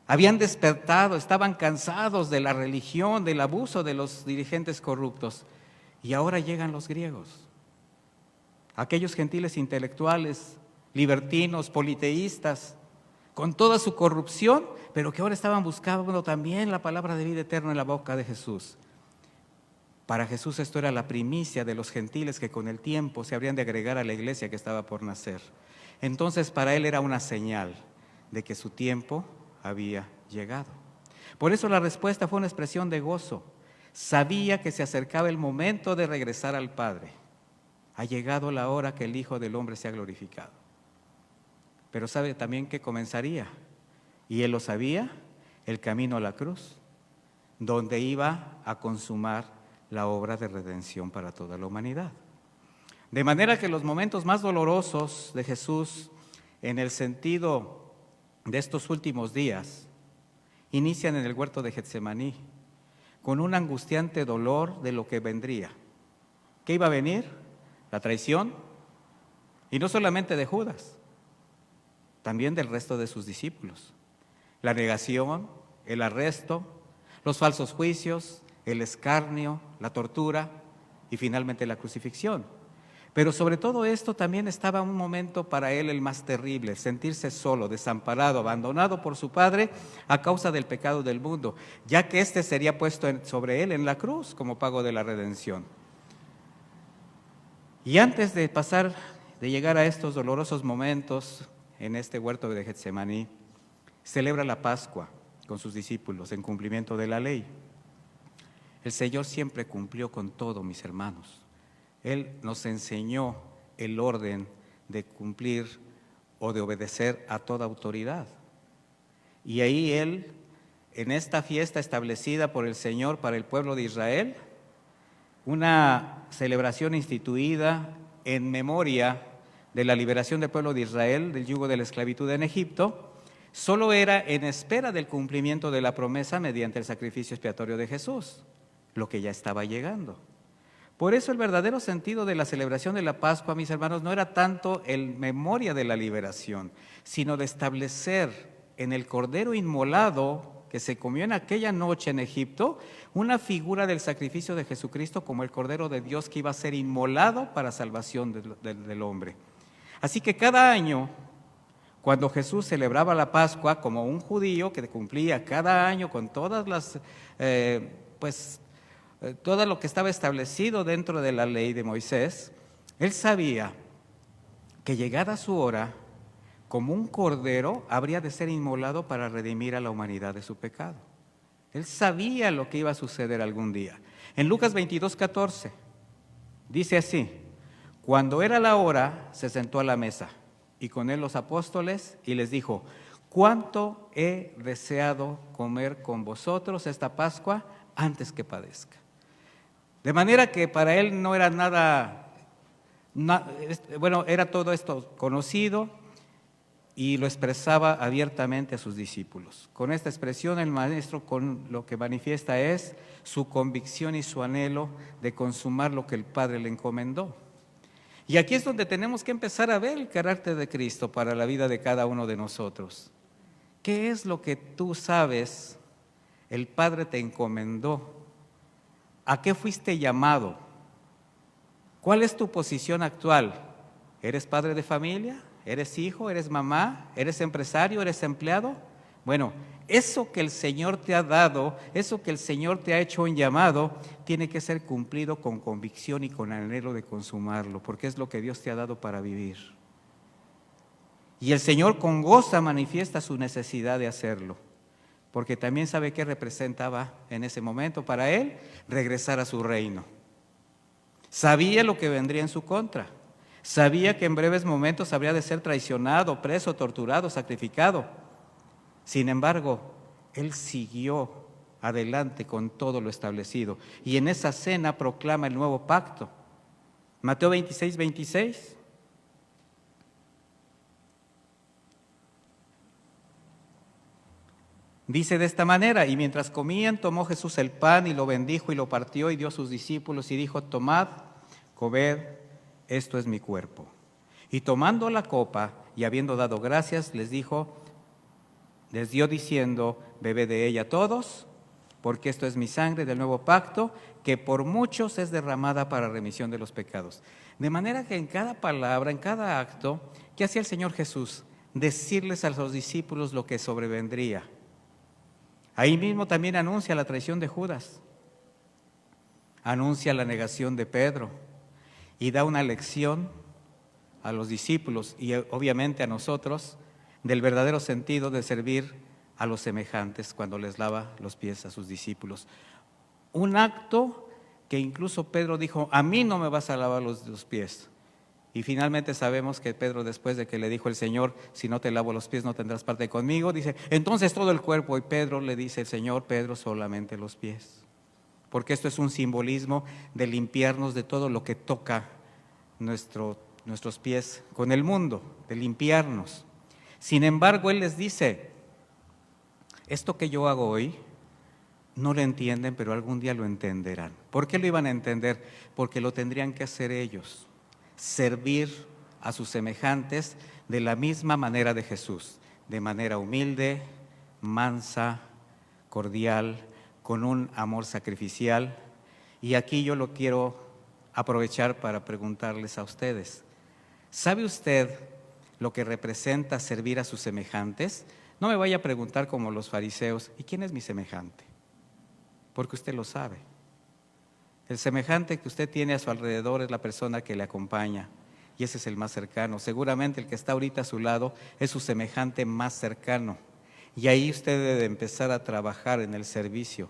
habían despertado, estaban cansados de la religión, del abuso de los dirigentes corruptos, y ahora llegan los griegos. aquellos gentiles intelectuales, libertinos, politeístas, con toda su corrupción, pero que ahora estaban buscando también la palabra de vida eterna en la boca de Jesús. Para Jesús esto era la primicia de los gentiles que con el tiempo se habrían de agregar a la iglesia que estaba por nacer. Entonces para él era una señal de que su tiempo había llegado. Por eso la respuesta fue una expresión de gozo. Sabía que se acercaba el momento de regresar al Padre. Ha llegado la hora que el Hijo del Hombre sea glorificado. Pero sabe también que comenzaría, y él lo sabía, el camino a la cruz, donde iba a consumar la obra de redención para toda la humanidad. De manera que los momentos más dolorosos de Jesús, en el sentido de estos últimos días, inician en el huerto de Getsemaní, con un angustiante dolor de lo que vendría. ¿Qué iba a venir? La traición, y no solamente de Judas, también del resto de sus discípulos. La negación, el arresto, los falsos juicios, el escarnio, la tortura y finalmente la crucifixión. Pero sobre todo esto también estaba un momento para él el más terrible, sentirse solo, desamparado, abandonado por su Padre a causa del pecado del mundo, ya que éste sería puesto sobre él en la cruz como pago de la redención. Y antes de llegar a estos dolorosos momentos en este huerto de Getsemaní, celebra la Pascua con sus discípulos en cumplimiento de la ley. El Señor siempre cumplió con todo, mis hermanos. Él nos enseñó el orden de cumplir o de obedecer a toda autoridad. Y ahí Él, en esta fiesta establecida por el Señor para el pueblo de Israel, una celebración instituida en memoria de la liberación del pueblo de Israel del yugo de la esclavitud en Egipto, solo era en espera del cumplimiento de la promesa mediante el sacrificio expiatorio de Jesús, lo que ya estaba llegando. Por eso el verdadero sentido de la celebración de la Pascua, mis hermanos, no era tanto el memoria de la liberación, sino de establecer en el cordero inmolado que se comió en aquella noche en Egipto, una figura del sacrificio de Jesucristo como el Cordero de Dios que iba a ser inmolado para salvación del hombre. Así que cada año, cuando Jesús celebraba la Pascua como un judío que cumplía cada año con todas las, todo lo que estaba establecido dentro de la ley de Moisés, él sabía que llegada su hora, como un cordero, habría de ser inmolado para redimir a la humanidad de su pecado. Él sabía lo que iba a suceder algún día. En Lucas 22:14 dice así: cuando era la hora, se sentó a la mesa y con él los apóstoles y les dijo: cuánto he deseado comer con vosotros esta Pascua antes que padezca. De manera que para él no era era todo esto conocido y lo expresaba abiertamente a sus discípulos. Con esta expresión el maestro con lo que manifiesta es su convicción y su anhelo de consumar lo que el Padre le encomendó. Y aquí es donde tenemos que empezar a ver el carácter de Cristo para la vida de cada uno de nosotros. ¿Qué es lo que tú sabes el Padre te encomendó? ¿A qué fuiste llamado? ¿Cuál es tu posición actual? ¿Eres padre de familia? ¿Eres hijo? ¿Eres mamá? ¿Eres empresario? ¿Eres empleado? Bueno, eso que el Señor te ha dado, eso que el Señor te ha hecho un llamado, tiene que ser cumplido con convicción y con anhelo de consumarlo, porque es lo que Dios te ha dado para vivir. Y el Señor con gozo manifiesta su necesidad de hacerlo, porque también sabe qué representaba en ese momento para Él regresar a su reino. Sabía lo que vendría en su contra. Sabía que en breves momentos habría de ser traicionado, preso, torturado, sacrificado. Sin embargo, Él siguió adelante con todo lo establecido. Y en esa cena proclama el nuevo pacto. Mateo 26:26. Dice de esta manera: y mientras comían, tomó Jesús el pan y lo bendijo y lo partió y dio a sus discípulos y dijo: tomad, comed, esto es mi cuerpo. Y tomando la copa y habiendo dado gracias, les dio diciendo: bebed de ella todos, porque esto es mi sangre del nuevo pacto, que por muchos es derramada para remisión de los pecados. De manera que en cada palabra, en cada acto, ¿qué hacía el Señor Jesús? Decirles a los discípulos lo que sobrevendría. Ahí mismo también anuncia la traición de Judas, anuncia la negación de Pedro y da una lección a los discípulos y obviamente a nosotros del verdadero sentido de servir a los semejantes cuando les lava los pies a sus discípulos. Un acto que incluso Pedro dijo, a mí no me vas a lavar los pies. Y finalmente sabemos que Pedro, después de que le dijo el Señor, si no te lavo los pies no tendrás parte conmigo, dice, entonces todo el cuerpo. Y Pedro le dice el Señor, Pedro, solamente los pies. Porque esto es un simbolismo de limpiarnos de todo lo que toca nuestros pies con el mundo, de limpiarnos. Sin embargo, Él les dice, esto que yo hago hoy, no lo entienden, pero algún día lo entenderán. ¿Por qué lo iban a entender? Porque lo tendrían que hacer ellos, servir a sus semejantes de la misma manera de Jesús, de manera humilde, mansa, cordial, con un amor sacrificial. Y aquí yo lo quiero aprovechar para preguntarles a ustedes, ¿sabe usted lo que representa servir a sus semejantes? No me vaya a preguntar como los fariseos, ¿y quién es mi semejante? Porque usted lo sabe. El semejante que usted tiene a su alrededor es la persona que le acompaña y ese es el más cercano. Seguramente el que está ahorita a su lado es su semejante más cercano y ahí usted debe empezar a trabajar en el servicio.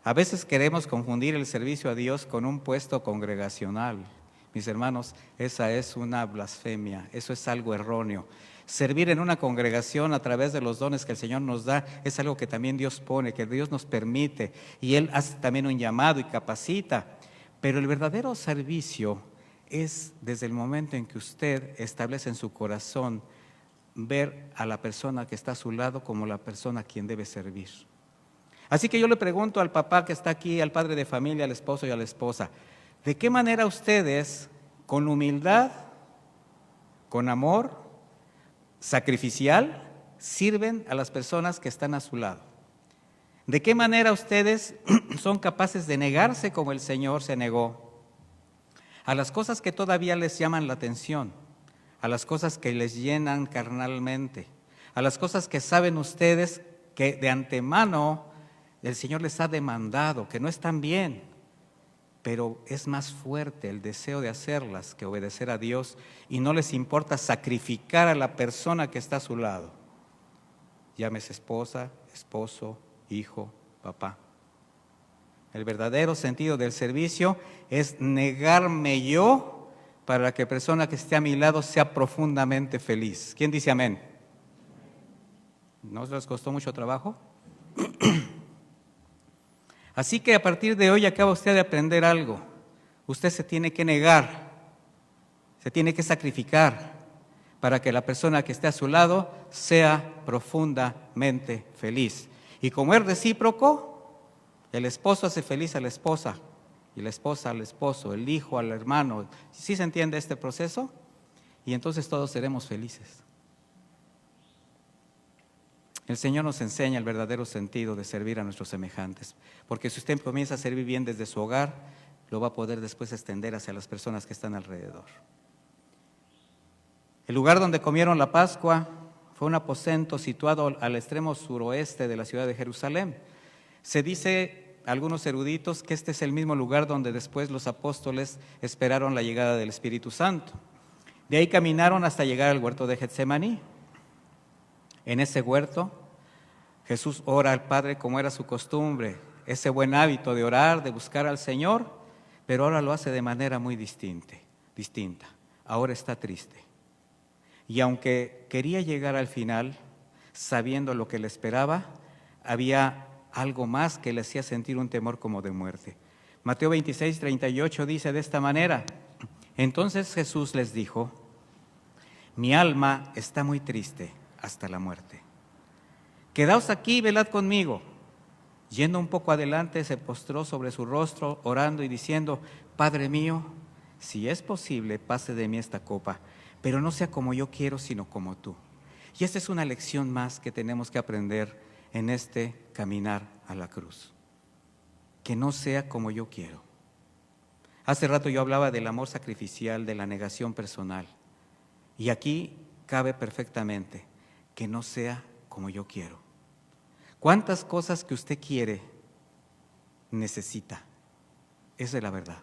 A veces queremos confundir el servicio a Dios con un puesto congregacional. Mis hermanos, esa es una blasfemia, eso es algo erróneo. Servir en una congregación a través de los dones que el Señor nos da es algo que también Dios pone, que Dios nos permite y Él hace también un llamado y capacita. Pero el verdadero servicio es desde el momento en que usted establece en su corazón ver a la persona que está a su lado como la persona a quien debe servir. Así que yo le pregunto al papá que está aquí, al padre de familia, al esposo y a la esposa, ¿de qué manera ustedes, con humildad, con amor, sacrificial, sirven a las personas que están a su lado? ¿De qué manera ustedes son capaces de negarse como el Señor se negó a las cosas que todavía les llaman la atención, a las cosas que les llenan carnalmente, a las cosas que saben ustedes que de antemano el Señor les ha demandado, que no están bien, pero es más fuerte el deseo de hacerlas que obedecer a Dios y no les importa sacrificar a la persona que está a su lado? Llámese esposa, esposo, hijo, papá. El verdadero sentido del servicio es negarme yo para que la persona que esté a mi lado sea profundamente feliz. ¿Quién dice amén? ¿No les costó mucho trabajo? Así que a partir de hoy acaba usted de aprender algo. Usted se tiene que negar, se tiene que sacrificar para que la persona que esté a su lado sea profundamente feliz. Y como es recíproco, el esposo hace feliz a la esposa y la esposa al esposo, el hijo al hermano. ¿Sí se entiende este proceso? Y entonces todos seremos felices. El Señor nos enseña el verdadero sentido de servir a nuestros semejantes, porque si usted comienza a servir bien desde su hogar, lo va a poder después extender hacia las personas que están alrededor. El lugar donde comieron la Pascua fue un aposento situado al extremo suroeste de la ciudad de Jerusalén. Se dice, algunos eruditos, que este es el mismo lugar donde después los apóstoles esperaron la llegada del Espíritu Santo. De ahí caminaron hasta llegar al huerto de Getsemaní. En ese huerto, Jesús ora al Padre como era su costumbre, ese buen hábito de orar, de buscar al Señor, pero ahora lo hace de manera muy distinta. Ahora está triste. Y aunque quería llegar al final, sabiendo lo que le esperaba, había algo más que le hacía sentir un temor como de muerte. Mateo 26:38 dice de esta manera: entonces Jesús les dijo, mi alma está muy triste hasta la muerte. Quedaos aquí y velad conmigo. Yendo un poco adelante, se postró sobre su rostro, orando y diciendo, Padre mío, si es posible, pase de mí esta copa, pero no sea como yo quiero, sino como tú. Y esta es una lección más que tenemos que aprender en este caminar a la cruz. Que no sea como yo quiero. Hace rato yo hablaba del amor sacrificial, de la negación personal. Y aquí cabe perfectamente que no sea como yo quiero. ¿Cuántas cosas que usted quiere necesita? Esa es la verdad.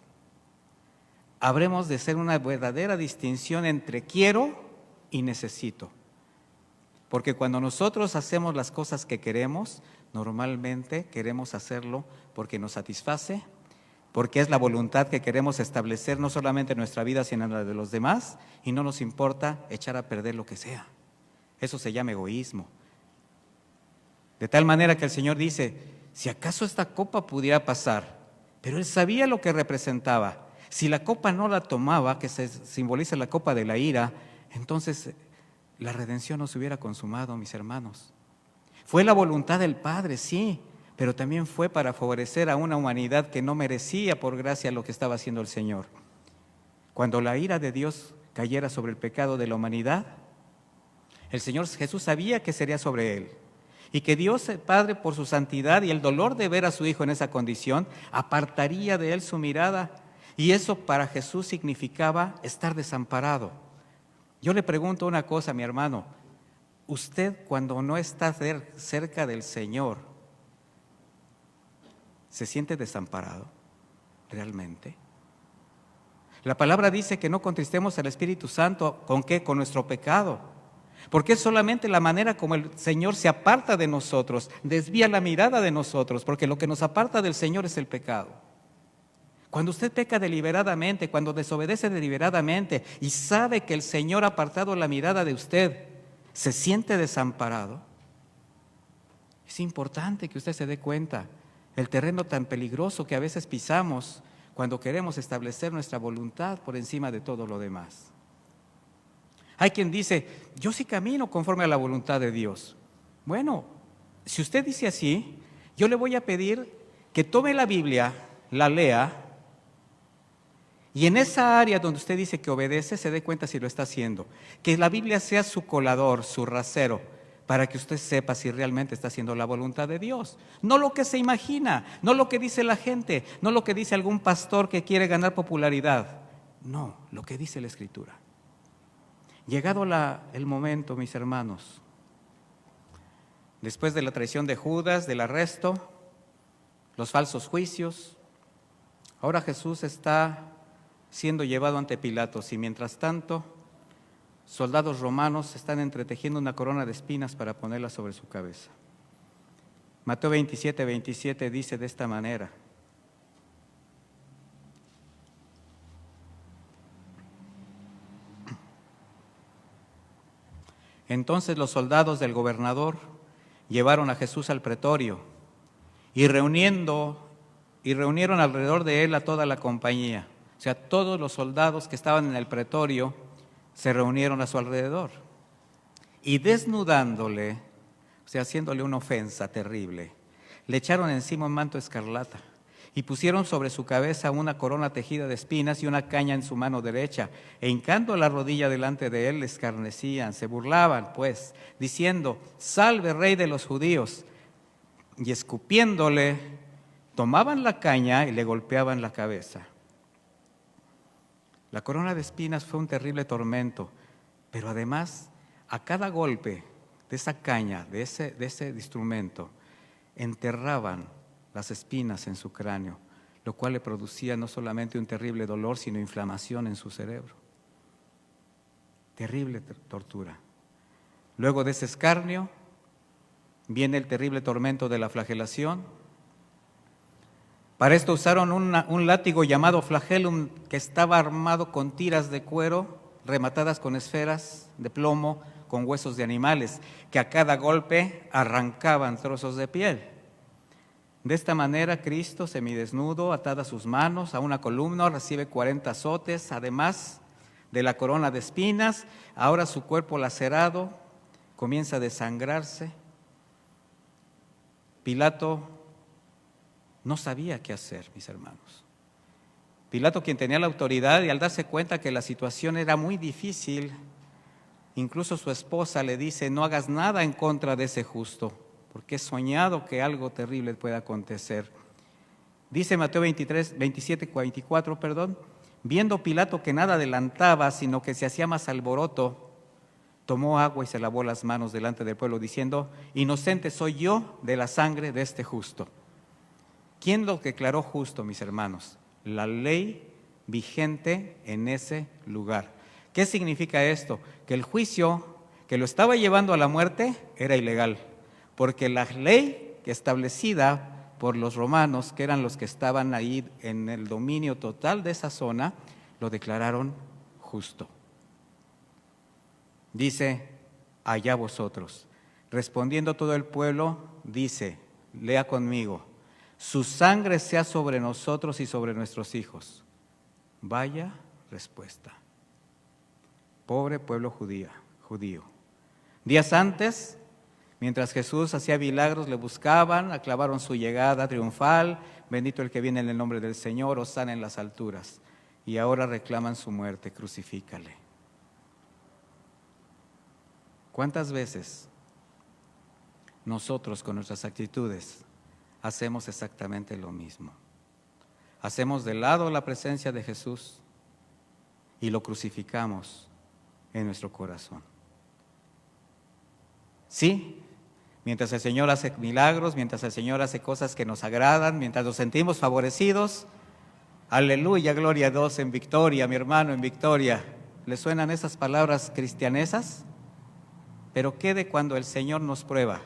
Habremos de hacer una verdadera distinción entre quiero y necesito. Porque cuando nosotros hacemos las cosas que queremos, normalmente queremos hacerlo porque nos satisface, porque es la voluntad que queremos establecer no solamente en nuestra vida, sino en la de los demás, y no nos importa echar a perder lo que sea. Eso se llama egoísmo. De tal manera que el Señor dice, si acaso esta copa pudiera pasar, pero Él sabía lo que representaba. Si la copa no la tomaba, que se simboliza la copa de la ira, entonces la redención no se hubiera consumado, mis hermanos. Fue la voluntad del Padre, sí, pero también fue para favorecer a una humanidad que no merecía por gracia lo que estaba haciendo el Señor. Cuando la ira de Dios cayera sobre el pecado de la humanidad, el Señor Jesús sabía que sería sobre Él. Y que Dios el Padre, por su santidad y el dolor de ver a su Hijo en esa condición, apartaría de Él su mirada. Y eso para Jesús significaba estar desamparado. Yo le pregunto una cosa, mi hermano. ¿Usted cuando no está cerca del Señor, se siente desamparado realmente? La palabra dice que no contristemos al Espíritu Santo. ¿Con qué? Con nuestro pecado. Porque es solamente la manera como el Señor se aparta de nosotros, desvía la mirada de nosotros, porque lo que nos aparta del Señor es el pecado. Cuando usted peca deliberadamente, cuando desobedece deliberadamente y sabe que el Señor ha apartado la mirada de usted, ¿se siente desamparado? Es importante que usted se dé cuenta el terreno tan peligroso que a veces pisamos cuando queremos establecer nuestra voluntad por encima de todo lo demás. Hay quien dice, yo sí camino conforme a la voluntad de Dios. Bueno, si usted dice así, yo le voy a pedir que tome la Biblia, la lea, y en esa área donde usted dice que obedece, se dé cuenta si lo está haciendo. Que la Biblia sea su colador, su rasero, para que usted sepa si realmente está haciendo la voluntad de Dios. No lo que se imagina, no lo que dice la gente, no lo que dice algún pastor que quiere ganar popularidad. No, lo que dice la Escritura. Llegado el momento, mis hermanos, después de la traición de Judas, del arresto, los falsos juicios, ahora Jesús está siendo llevado ante Pilatos y mientras tanto, soldados romanos están entretejiendo una corona de espinas para ponerla sobre su cabeza. Mateo 27:27 dice de esta manera: entonces los soldados del gobernador llevaron a Jesús al pretorio y reunieron alrededor de él a toda la compañía. O sea, todos los soldados que estaban en el pretorio se reunieron a su alrededor. Y desnudándole, o sea, haciéndole una ofensa terrible, le echaron encima un manto escarlata y pusieron sobre su cabeza una corona tejida de espinas y una caña en su mano derecha, e hincando la rodilla delante de él, le escarnecían, se burlaban, pues, diciendo: salve, Rey de los judíos. Y escupiéndole, tomaban la caña y le golpeaban la cabeza. La corona de espinas fue un terrible tormento, pero además, a cada golpe de esa caña, de ese instrumento, enterraban las espinas en su cráneo, lo cual le producía no solamente un terrible dolor, sino inflamación en su cerebro. Terrible tortura. Luego de ese escarnio, viene el terrible tormento de la flagelación. Para esto usaron un látigo llamado flagellum, que estaba armado con tiras de cuero, rematadas con esferas de plomo, con huesos de animales, que a cada golpe arrancaban trozos de piel. De esta manera, Cristo, semidesnudo, atadas sus manos a una columna, recibe 40 azotes, además de la corona de espinas. Ahora su cuerpo lacerado comienza a desangrarse. Pilato no sabía qué hacer, mis hermanos. Pilato, quien tenía la autoridad, y al darse cuenta que la situación era muy difícil, incluso su esposa le dice: no hagas nada en contra de ese justo, porque he soñado que algo terrible pueda acontecer. Dice Mateo 27:24, viendo Pilato que nada adelantaba, sino que se hacía más alboroto, tomó agua y se lavó las manos delante del pueblo, diciendo: inocente soy yo de la sangre de este justo. ¿Quién lo declaró justo, mis hermanos? La ley vigente en ese lugar. ¿Qué significa esto? Que el juicio que lo estaba llevando a la muerte era ilegal, porque la ley establecida por los romanos, que eran los que estaban ahí en el dominio total de esa zona, lo declararon justo. Dice: allá vosotros. Respondiendo todo el pueblo, dice, lea conmigo: su sangre sea sobre nosotros y sobre nuestros hijos. Vaya respuesta. Pobre pueblo judío. Días antes, mientras Jesús hacía milagros, le buscaban, aclamaron su llegada triunfal: bendito el que viene en el nombre del Señor, hosana en las alturas. Y ahora reclaman su muerte: crucifícale. ¿Cuántas veces nosotros con nuestras actitudes hacemos exactamente lo mismo? Hacemos de lado la presencia de Jesús y lo crucificamos en nuestro corazón. Sí, mientras el Señor hace milagros, mientras el Señor hace cosas que nos agradan, mientras nos sentimos favorecidos, aleluya, gloria a Dios, en victoria, mi hermano, en victoria. ¿Le suenan esas palabras cristianesas? Pero ¿qué de cuando el Señor nos prueba?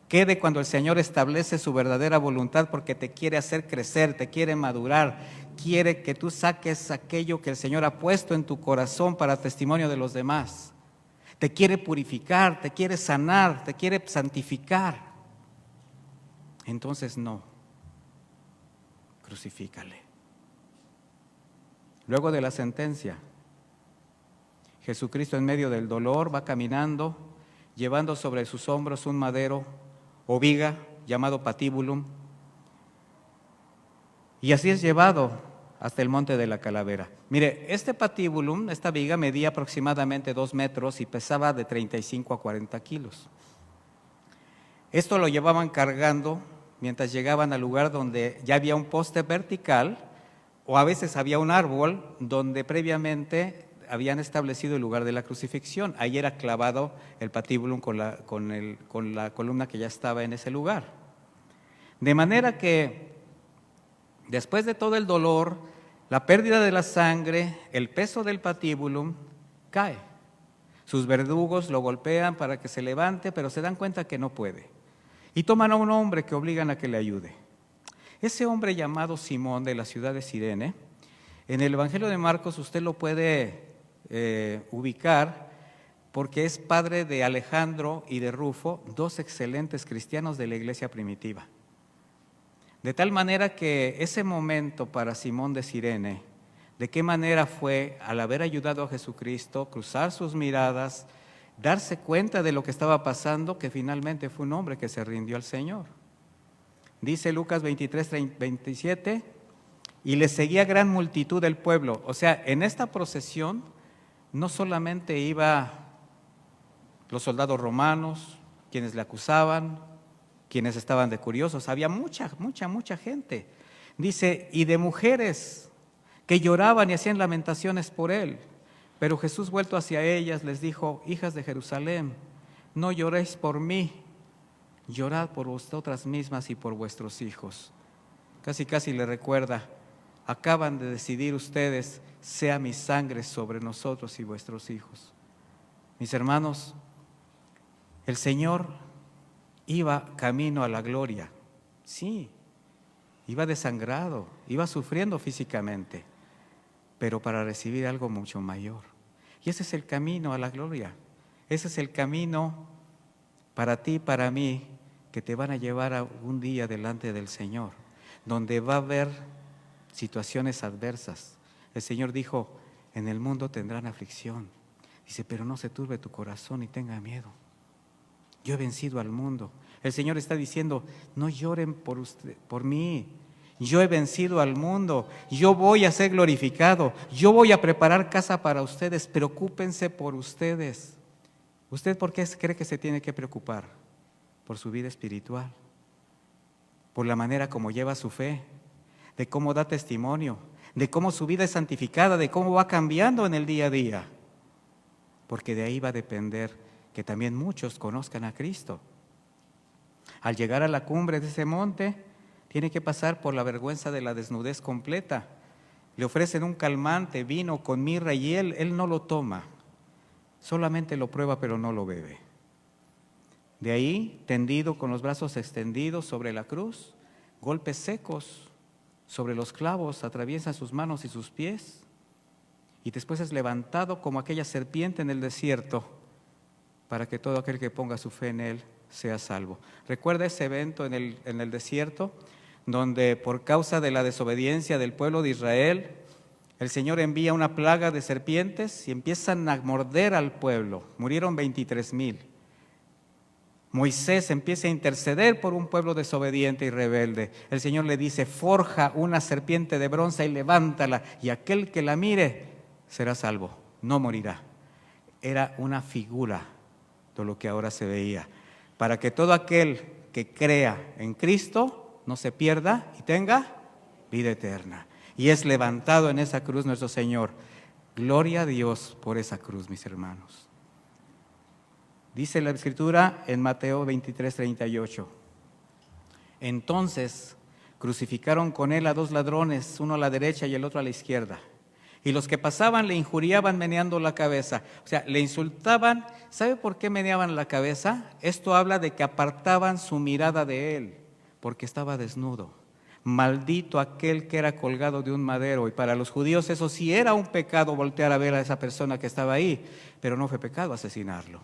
¿Qué de cuando el Señor establece su verdadera voluntad porque te quiere hacer crecer, te quiere madurar, quiere que tú saques aquello que el Señor ha puesto en tu corazón para testimonio de los demás? Te quiere purificar, te quiere sanar, te quiere santificar. Entonces no, crucifícale. Luego de la sentencia, Jesucristo en medio del dolor va caminando, llevando sobre sus hombros un madero o viga llamado patíbulum, y así es llevado hasta el monte de la calavera. Mire, este patíbulum, esta viga, medía aproximadamente 2 metros y pesaba de 35 a 40 kilos. Esto lo llevaban cargando mientras llegaban al lugar donde ya había un poste vertical, o a veces había un árbol donde previamente habían establecido el lugar de la crucifixión. Ahí era clavado el patíbulum con la columna que ya estaba en ese lugar. De manera que después de todo el dolor, la pérdida de la sangre, el peso del patíbulum cae. Sus verdugos lo golpean para que se levante, pero se dan cuenta que no puede. Y toman a un hombre que obligan a que le ayude. Ese hombre llamado Simón, de la ciudad de Cirene, en el Evangelio de Marcos usted lo puede ubicar porque es padre de Alejandro y de Rufo, 2 excelentes cristianos de la iglesia primitiva. De tal manera que ese momento para Simón de Cirene, de qué manera fue al haber ayudado a Jesucristo, cruzar sus miradas, darse cuenta de lo que estaba pasando, que finalmente fue un hombre que se rindió al Señor. Dice Lucas 23:27, y le seguía gran multitud del pueblo. O sea, en esta procesión no solamente iban los soldados romanos, quienes le acusaban, quienes estaban de curiosos, había mucha gente. Dice, y de mujeres que lloraban y hacían lamentaciones por él. Pero Jesús, vuelto hacia ellas, les dijo: hijas de Jerusalén, no lloréis por mí, llorad por vosotras mismas y por vuestros hijos. Casi le recuerda: acaban de decidir ustedes, sea mi sangre sobre nosotros y vuestros hijos. Mis hermanos, el Señor iba camino a la gloria, sí, iba desangrado, iba sufriendo físicamente, pero para recibir algo mucho mayor. Y ese es el camino a la gloria, ese es el camino para ti y para mí, que te van a llevar a un día delante del Señor, donde va a haber situaciones adversas. El Señor dijo: en el mundo tendrán aflicción. Dice: pero no se turbe tu corazón y tenga miedo. Yo he vencido al mundo. El Señor está diciendo: no lloren por mí. Yo he vencido al mundo. Yo voy a ser glorificado. Yo voy a preparar casa para ustedes. Preocúpense por ustedes. ¿Usted por qué cree que se tiene que preocupar? por su vida espiritual, por la manera como lleva su fe, de cómo da testimonio, de cómo su vida es santificada, de cómo va cambiando en el día a día. Porque de ahí va a depender que también muchos conozcan a Cristo. Al llegar a la cumbre de ese monte, tiene que pasar por la vergüenza de la desnudez completa. Le ofrecen un calmante, vino con mirra, y él no lo toma. Solamente lo prueba, pero no lo bebe. De ahí, tendido con los brazos extendidos sobre la cruz, golpes secos sobre los clavos atraviesan sus manos y sus pies, y después es levantado como aquella serpiente en el desierto, para que todo aquel que ponga su fe en él sea salvo. ¿Recuerda ese evento en el desierto, donde por causa de la desobediencia del pueblo de Israel, el Señor envía una plaga de serpientes y empiezan a morder al pueblo? Murieron 23,000. Moisés empieza a interceder por un pueblo desobediente y rebelde. El Señor le dice: forja una serpiente de bronce y levántala, y aquel que la mire será salvo, no morirá. Era una figura de lo que ahora se veía, para que todo aquel que crea en Cristo no se pierda y tenga vida eterna. Y es levantado en esa cruz nuestro Señor. Gloria a Dios por esa cruz, mis hermanos. Dice la Escritura en Mateo 23:38. Entonces crucificaron con él a 2 ladrones, uno a la derecha y el otro a la izquierda. Y los que pasaban le injuriaban meneando la cabeza. O sea, le insultaban. ¿Sabe por qué meneaban la cabeza? Esto habla de que apartaban su mirada de él, porque estaba desnudo. Maldito aquel que era colgado de un madero. Y para los judíos eso sí era un pecado, voltear a ver a esa persona que estaba ahí, pero no fue pecado asesinarlo.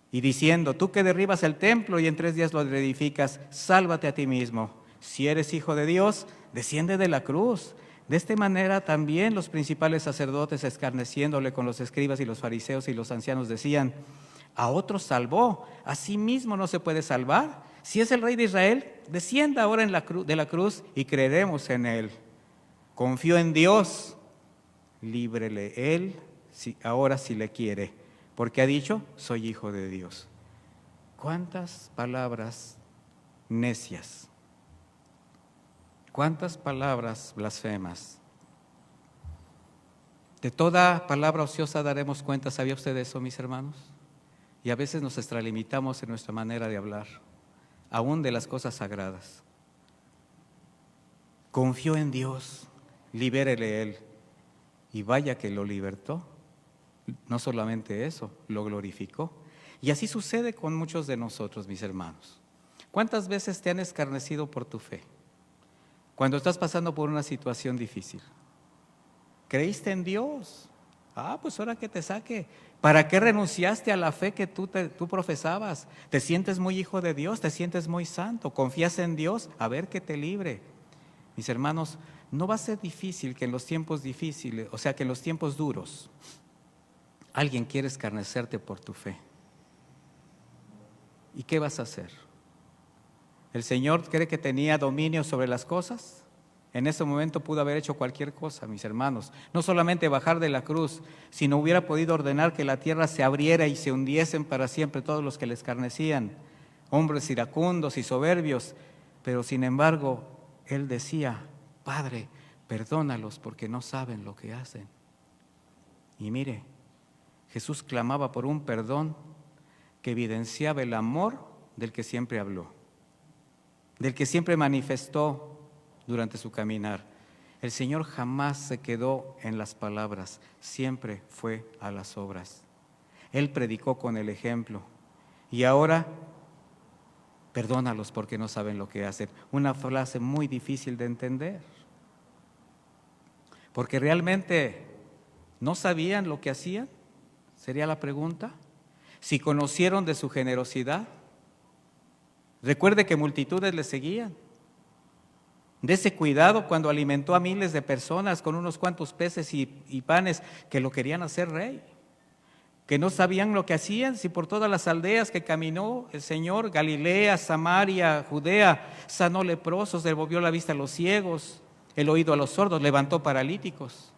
Y diciendo: tú que derribas el templo y en 3 días lo reedificas, sálvate a ti mismo. Si eres hijo de Dios, desciende de la cruz. De esta manera también los principales sacerdotes, escarneciéndole con los escribas y los fariseos y los ancianos, decían: a otros salvó, a sí mismo no se puede salvar. Si es el Rey de Israel, descienda ahora de la cruz y creeremos en él. Confío en Dios, líbrele él ahora si le quiere, porque ha dicho: soy hijo de Dios. ¿Cuántas palabras necias? ¿Cuántas palabras blasfemas? De toda palabra ociosa daremos cuenta. ¿Sabía usted eso, mis hermanos? Y a veces nos extralimitamos en nuestra manera de hablar, aún de las cosas sagradas. Confió en Dios, libérele él. Y vaya que lo libertó. No solamente eso, lo glorificó. Y así sucede con muchos de nosotros, mis hermanos. ¿Cuántas veces te han escarnecido por tu fe? Cuando estás pasando por una situación difícil. ¿Creíste en Dios? Pues ahora que te saque. ¿Para qué renunciaste a la fe que tú profesabas? ¿Te sientes muy hijo de Dios? ¿Te sientes muy santo? ¿Confías en Dios? A ver que te libre. Mis hermanos, no va a ser difícil que en los tiempos difíciles, o sea que en los tiempos duros, alguien quiere escarnecerte por tu fe. ¿Y qué vas a hacer? ¿El Señor cree que tenía dominio sobre las cosas? En ese momento pudo haber hecho cualquier cosa, mis hermanos. No solamente bajar de la cruz, sino hubiera podido ordenar que la tierra se abriera y se hundiesen para siempre todos los que le escarnecían, hombres iracundos y soberbios. Pero sin embargo, Él decía: Padre, perdónalos porque no saben lo que hacen. Y mire, Jesús clamaba por un perdón que evidenciaba el amor del que siempre habló, del que siempre manifestó durante su caminar. El Señor jamás se quedó en las palabras, siempre fue a las obras. Él predicó con el ejemplo. Y ahora, perdónalos porque no saben lo que hacen. Una frase muy difícil de entender. Porque realmente no sabían lo que hacían, sería la pregunta. Si conocieron de su generosidad. Recuerde que multitudes le seguían. De ese cuidado cuando alimentó a miles de personas con unos cuantos peces y panes, que lo querían hacer rey, que no sabían lo que hacían. Si por todas las aldeas que caminó el Señor, Galilea, Samaria, Judea, sanó leprosos, devolvió la vista a los ciegos, el oído a los sordos, levantó paralíticos.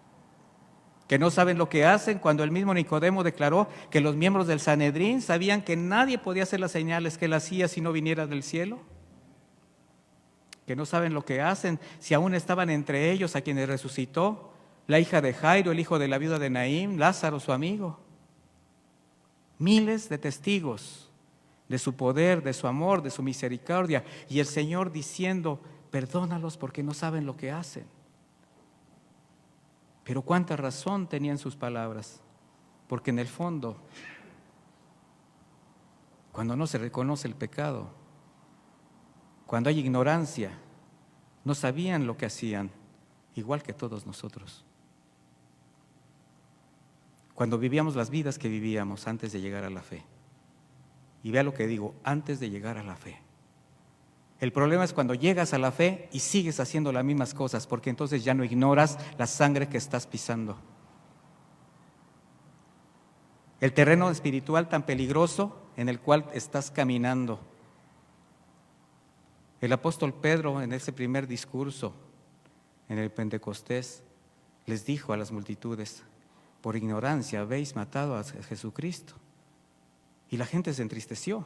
que no saben lo que hacen, cuando el mismo Nicodemo declaró que los miembros del Sanedrín sabían que nadie podía hacer las señales que él hacía si no viniera del cielo. Que no saben lo que hacen, si aún estaban entre ellos a quienes resucitó la hija de Jairo, el hijo de la viuda de Naín, Lázaro, su amigo. Miles de testigos de su poder, de su amor, de su misericordia, y el Señor diciendo: perdónalos porque no saben lo que hacen. Pero cuánta razón tenían sus palabras, porque en el fondo, cuando no se reconoce el pecado, cuando hay ignorancia, no sabían lo que hacían, igual que todos nosotros. Cuando vivíamos las vidas que vivíamos antes de llegar a la fe. Y vea lo que digo, antes de llegar a la fe. El problema es cuando llegas a la fe y sigues haciendo las mismas cosas, porque entonces ya no ignoras la sangre que estás pisando. El terreno espiritual tan peligroso en el cual estás caminando. El apóstol Pedro, en ese primer discurso, en el Pentecostés, les dijo a las multitudes: por ignorancia habéis matado a Jesucristo. Y la gente se entristeció.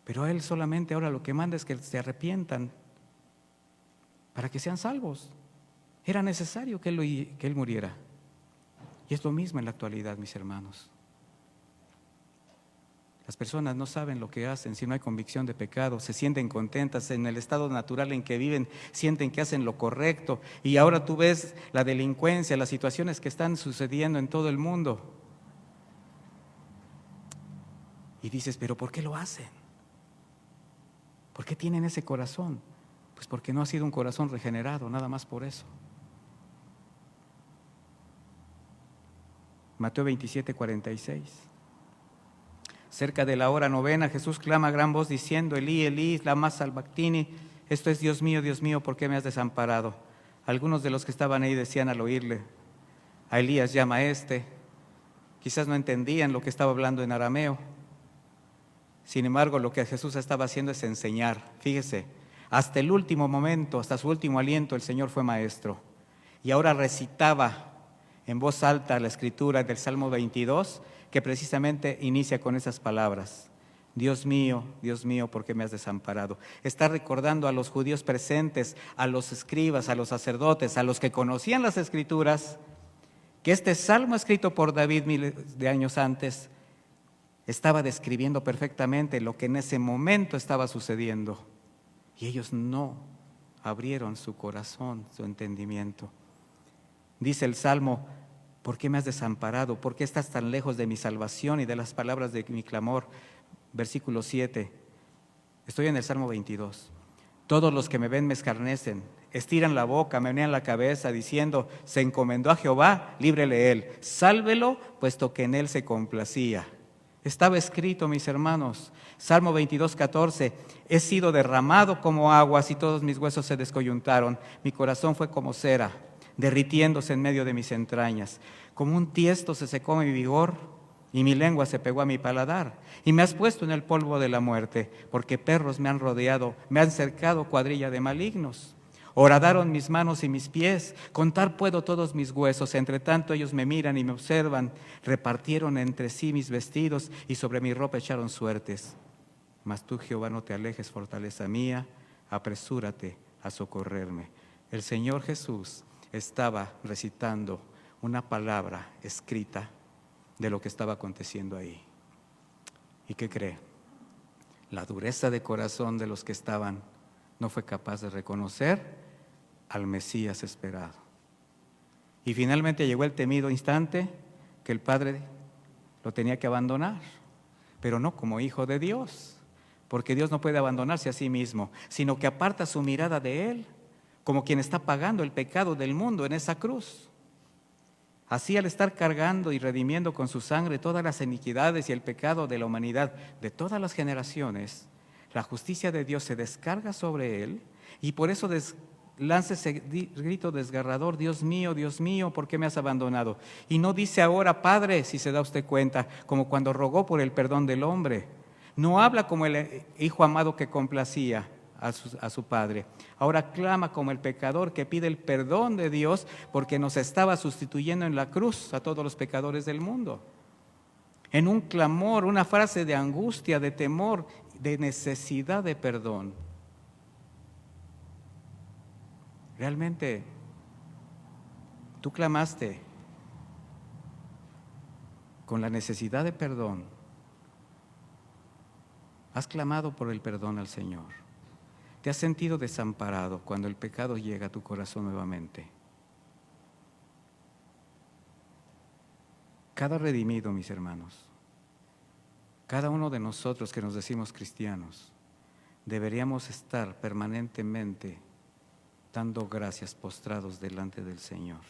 Pero a él solamente ahora lo que manda es que se arrepientan para que sean salvos. Era necesario que él muriera. Y es lo mismo en la actualidad, mis hermanos. Las personas no saben lo que hacen si no hay convicción de pecado, se sienten contentas en el estado natural en que viven, sienten que hacen lo correcto. Y ahora tú ves la delincuencia, las situaciones que están sucediendo en todo el mundo. Y dices, ¿pero por qué lo hacen? ¿Por qué tienen ese corazón? Pues porque no ha sido un corazón regenerado, nada más por eso. Mateo 27:46. Cerca de la hora novena, Jesús clama a gran voz diciendo: Elí, Elí, lama sabactini. Esto es: Dios mío, ¿por qué me has desamparado? Algunos de los que estaban ahí decían al oírle: a Elías llama a este. Quizás no entendían lo que estaba hablando en arameo. Sin embargo, lo que Jesús estaba haciendo es enseñar. Fíjese, hasta el último momento, hasta su último aliento, el Señor fue maestro. Y ahora recitaba en voz alta la escritura del Salmo 22, que precisamente inicia con esas palabras: Dios mío, ¿por qué me has desamparado? Está recordando a los judíos presentes, a los escribas, a los sacerdotes, a los que conocían las escrituras, que este salmo escrito por David miles de años antes estaba describiendo perfectamente lo que en ese momento estaba sucediendo. Y ellos no abrieron su corazón, su entendimiento. Dice el Salmo: ¿por qué me has desamparado? ¿Por qué estás tan lejos de mi salvación y de las palabras de mi clamor? Versículo 7. Estoy en el Salmo 22. Todos los que me ven me escarnecen, estiran la boca, me menean la cabeza, diciendo: se encomendó a Jehová, líbrele él, sálvelo, puesto que en él se complacía. Estaba escrito, mis hermanos, Salmo 22:14: he sido derramado como aguas y todos mis huesos se descoyuntaron. Mi corazón fue como cera, derritiéndose en medio de mis entrañas. Como un tiesto se secó mi vigor y mi lengua se pegó a mi paladar. Y me has puesto en el polvo de la muerte, porque perros me han rodeado, me han cercado cuadrilla de malignos. Horadaron mis manos y mis pies, contar puedo todos mis huesos. Entre tanto ellos me miran y me observan. Repartieron entre sí mis vestidos y sobre mi ropa echaron suertes. Mas tú, Jehová, no te alejes, fortaleza mía, apresúrate a socorrerme. El Señor Jesús estaba recitando una palabra escrita de lo que estaba aconteciendo ahí. ¿Y qué cree? La dureza de corazón de los que estaban no fue capaz de reconocer al Mesías esperado. Y finalmente llegó el temido instante que el Padre lo tenía que abandonar, pero no como hijo de Dios, porque Dios no puede abandonarse a sí mismo, sino que aparta su mirada de Él, como quien está pagando el pecado del mundo en esa cruz. Así, al estar cargando y redimiendo con su sangre todas las iniquidades y el pecado de la humanidad de todas las generaciones, la justicia de Dios se descarga sobre Él, y por eso lanza ese grito desgarrador: Dios mío, ¿por qué me has abandonado? Y no dice ahora Padre, si se da usted cuenta, como cuando rogó por el perdón del hombre. No habla como el hijo amado que complacía a su Padre. Ahora clama como el pecador que pide el perdón de Dios porque nos estaba sustituyendo en la cruz a todos los pecadores del mundo. En un clamor, una frase de angustia, de temor, de necesidad de perdón. Realmente, tú clamaste con la necesidad de perdón. Has clamado por el perdón al Señor. Te has sentido desamparado cuando el pecado llega a tu corazón nuevamente. Cada redimido, mis hermanos, cada uno de nosotros que nos decimos cristianos, deberíamos estar permanentemente dando gracias postrados delante del Señor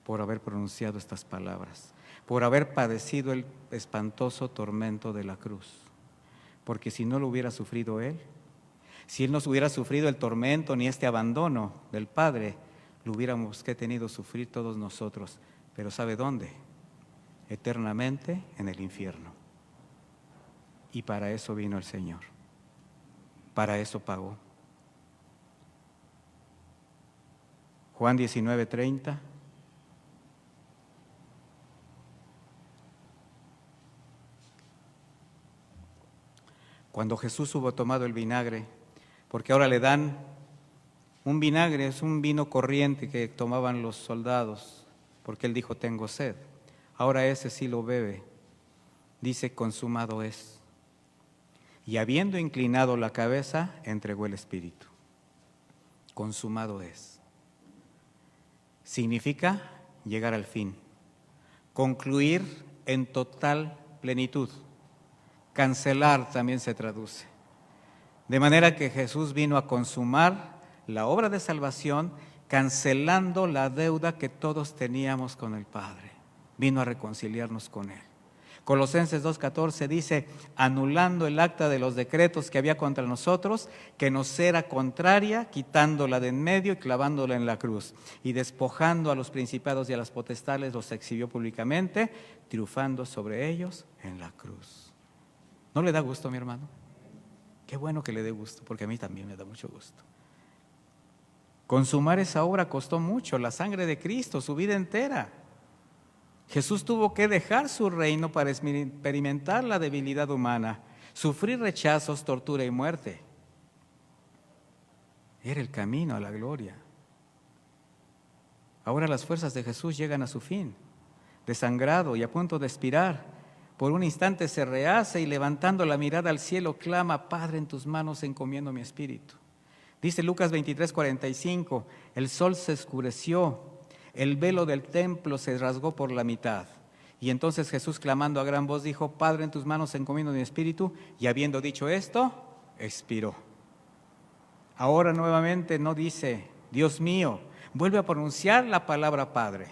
por haber pronunciado estas palabras, por haber padecido el espantoso tormento de la cruz. Porque si no lo hubiera sufrido Él, si Él no hubiera sufrido el tormento ni este abandono del Padre, lo hubiéramos tenido sufrir todos nosotros. Pero ¿sabe dónde? Eternamente en el infierno. Y para eso vino el Señor. Para eso pagó. Juan 19:30. Cuando Jesús hubo tomado el vinagre, porque ahora le dan un vinagre, es un vino corriente que tomaban los soldados, porque Él dijo, tengo sed. Ahora ese sí lo bebe. Dice, consumado es. Y habiendo inclinado la cabeza, entregó el Espíritu. Consumado es. Significa llegar al fin, concluir en total plenitud. Cancelar también se traduce. De manera que Jesús vino a consumar la obra de salvación, cancelando la deuda que todos teníamos con el Padre. Vino a reconciliarnos con Él. Colosenses 2:14 dice, anulando el acta de los decretos que había contra nosotros, que nos era contraria, quitándola de en medio y clavándola en la cruz. Y despojando a los principados y a las potestades, los exhibió públicamente, triunfando sobre ellos en la cruz. ¿No le da gusto, mi hermano? Qué bueno que le dé gusto, porque a mí también me da mucho gusto. Consumar esa obra costó mucho, la sangre de Cristo, su vida entera. Jesús tuvo que dejar su reino para experimentar la debilidad humana, sufrir rechazos, tortura y muerte. Era el camino a la gloria. Ahora las fuerzas de Jesús llegan a su fin, desangrado y a punto de expirar. Por un instante se rehace y levantando la mirada al cielo clama, Padre, en tus manos encomiendo mi espíritu. Dice Lucas 23:45, el sol se oscureció, el velo del templo se rasgó por la mitad. Y entonces Jesús clamando a gran voz dijo, Padre, en tus manos encomiendo mi espíritu. Y habiendo dicho esto, expiró. Ahora nuevamente no dice, Dios mío, vuelve a pronunciar la palabra Padre,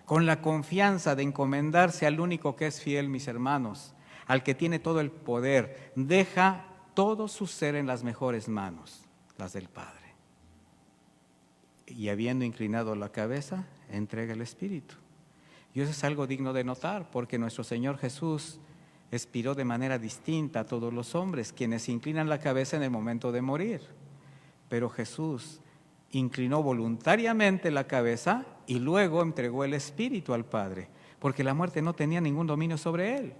con la confianza de encomendarse al único que es fiel, mis hermanos, al que tiene todo el poder. Deja todo su ser en las mejores manos, las del Padre. Y habiendo inclinado la cabeza, entrega el Espíritu. Y eso es algo digno de notar, porque nuestro Señor Jesús expiró de manera distinta a todos los hombres, quienes inclinan la cabeza en el momento de morir. Pero Jesús inclinó voluntariamente la cabeza y luego entregó el Espíritu al Padre, porque la muerte no tenía ningún dominio sobre Él.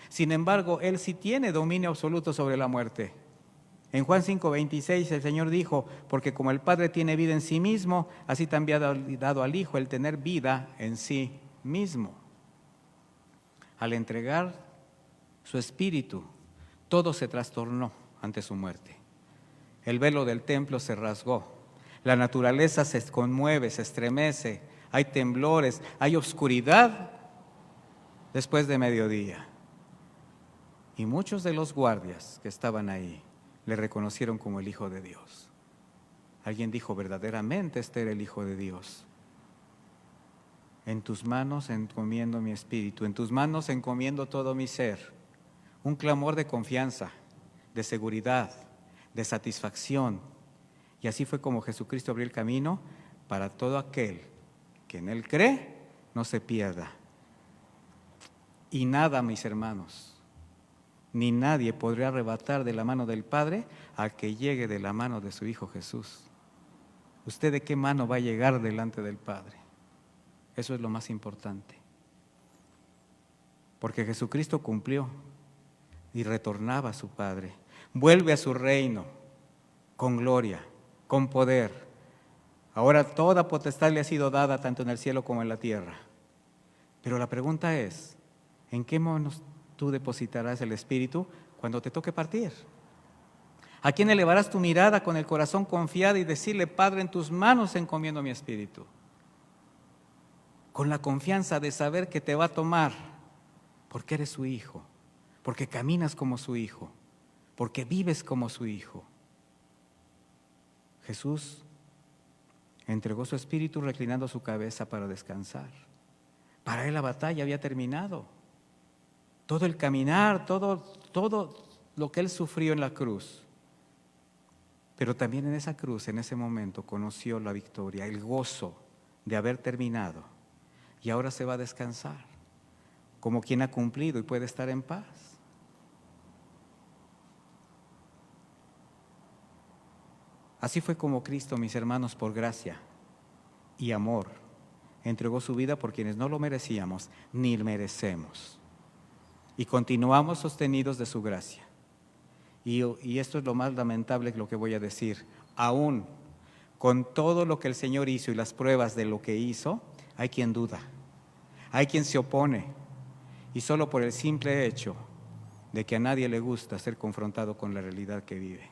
Sin embargo, Él sí tiene dominio absoluto sobre la muerte. En Juan 5:26 el Señor dijo, porque como el Padre tiene vida en sí mismo, así también ha dado al Hijo el tener vida en sí mismo. Al entregar su espíritu, todo se trastornó ante su muerte. El velo del templo se rasgó, la naturaleza se conmueve, se estremece, hay temblores, hay oscuridad después de mediodía. Y muchos de los guardias que estaban ahí le reconocieron como el Hijo de Dios. Alguien dijo, verdaderamente este era el Hijo de Dios. En tus manos encomiendo mi espíritu, en tus manos encomiendo todo mi ser. Un clamor de confianza, de seguridad, de satisfacción. Y así fue como Jesucristo abrió el camino para todo aquel que en Él cree, no se pierda. Y nada, mis hermanos, ni nadie podrá arrebatar de la mano del Padre al que llegue de la mano de su Hijo Jesús. ¿Usted de qué mano va a llegar delante del Padre? Eso es lo más importante. Porque Jesucristo cumplió y retornaba a su Padre. Vuelve a su reino con gloria, con poder. Ahora toda potestad le ha sido dada tanto en el cielo como en la tierra. Pero la pregunta es, ¿en qué manos tú depositarás el Espíritu cuando te toque partir? ¿A quién elevarás tu mirada con el corazón confiado y decirle, Padre, en tus manos encomiendo mi espíritu? Con la confianza de saber que te va a tomar porque eres su hijo, porque caminas como su hijo, porque vives como su hijo. Jesús entregó su espíritu reclinando su cabeza para descansar. Para él la batalla había terminado. Todo el caminar, todo lo que él sufrió en la cruz. Pero también en esa cruz, en ese momento, conoció la victoria, el gozo de haber terminado. Y ahora se va a descansar, como quien ha cumplido y puede estar en paz. Así fue como Cristo, mis hermanos, por gracia y amor, entregó su vida por quienes no lo merecíamos ni merecemos. Y continuamos sostenidos de su gracia. Y esto es lo más lamentable que lo que voy a decir. Aún con todo lo que el Señor hizo y las pruebas de lo que hizo, hay quien duda, hay quien se opone. Y solo por el simple hecho de que a nadie le gusta ser confrontado con la realidad que vive.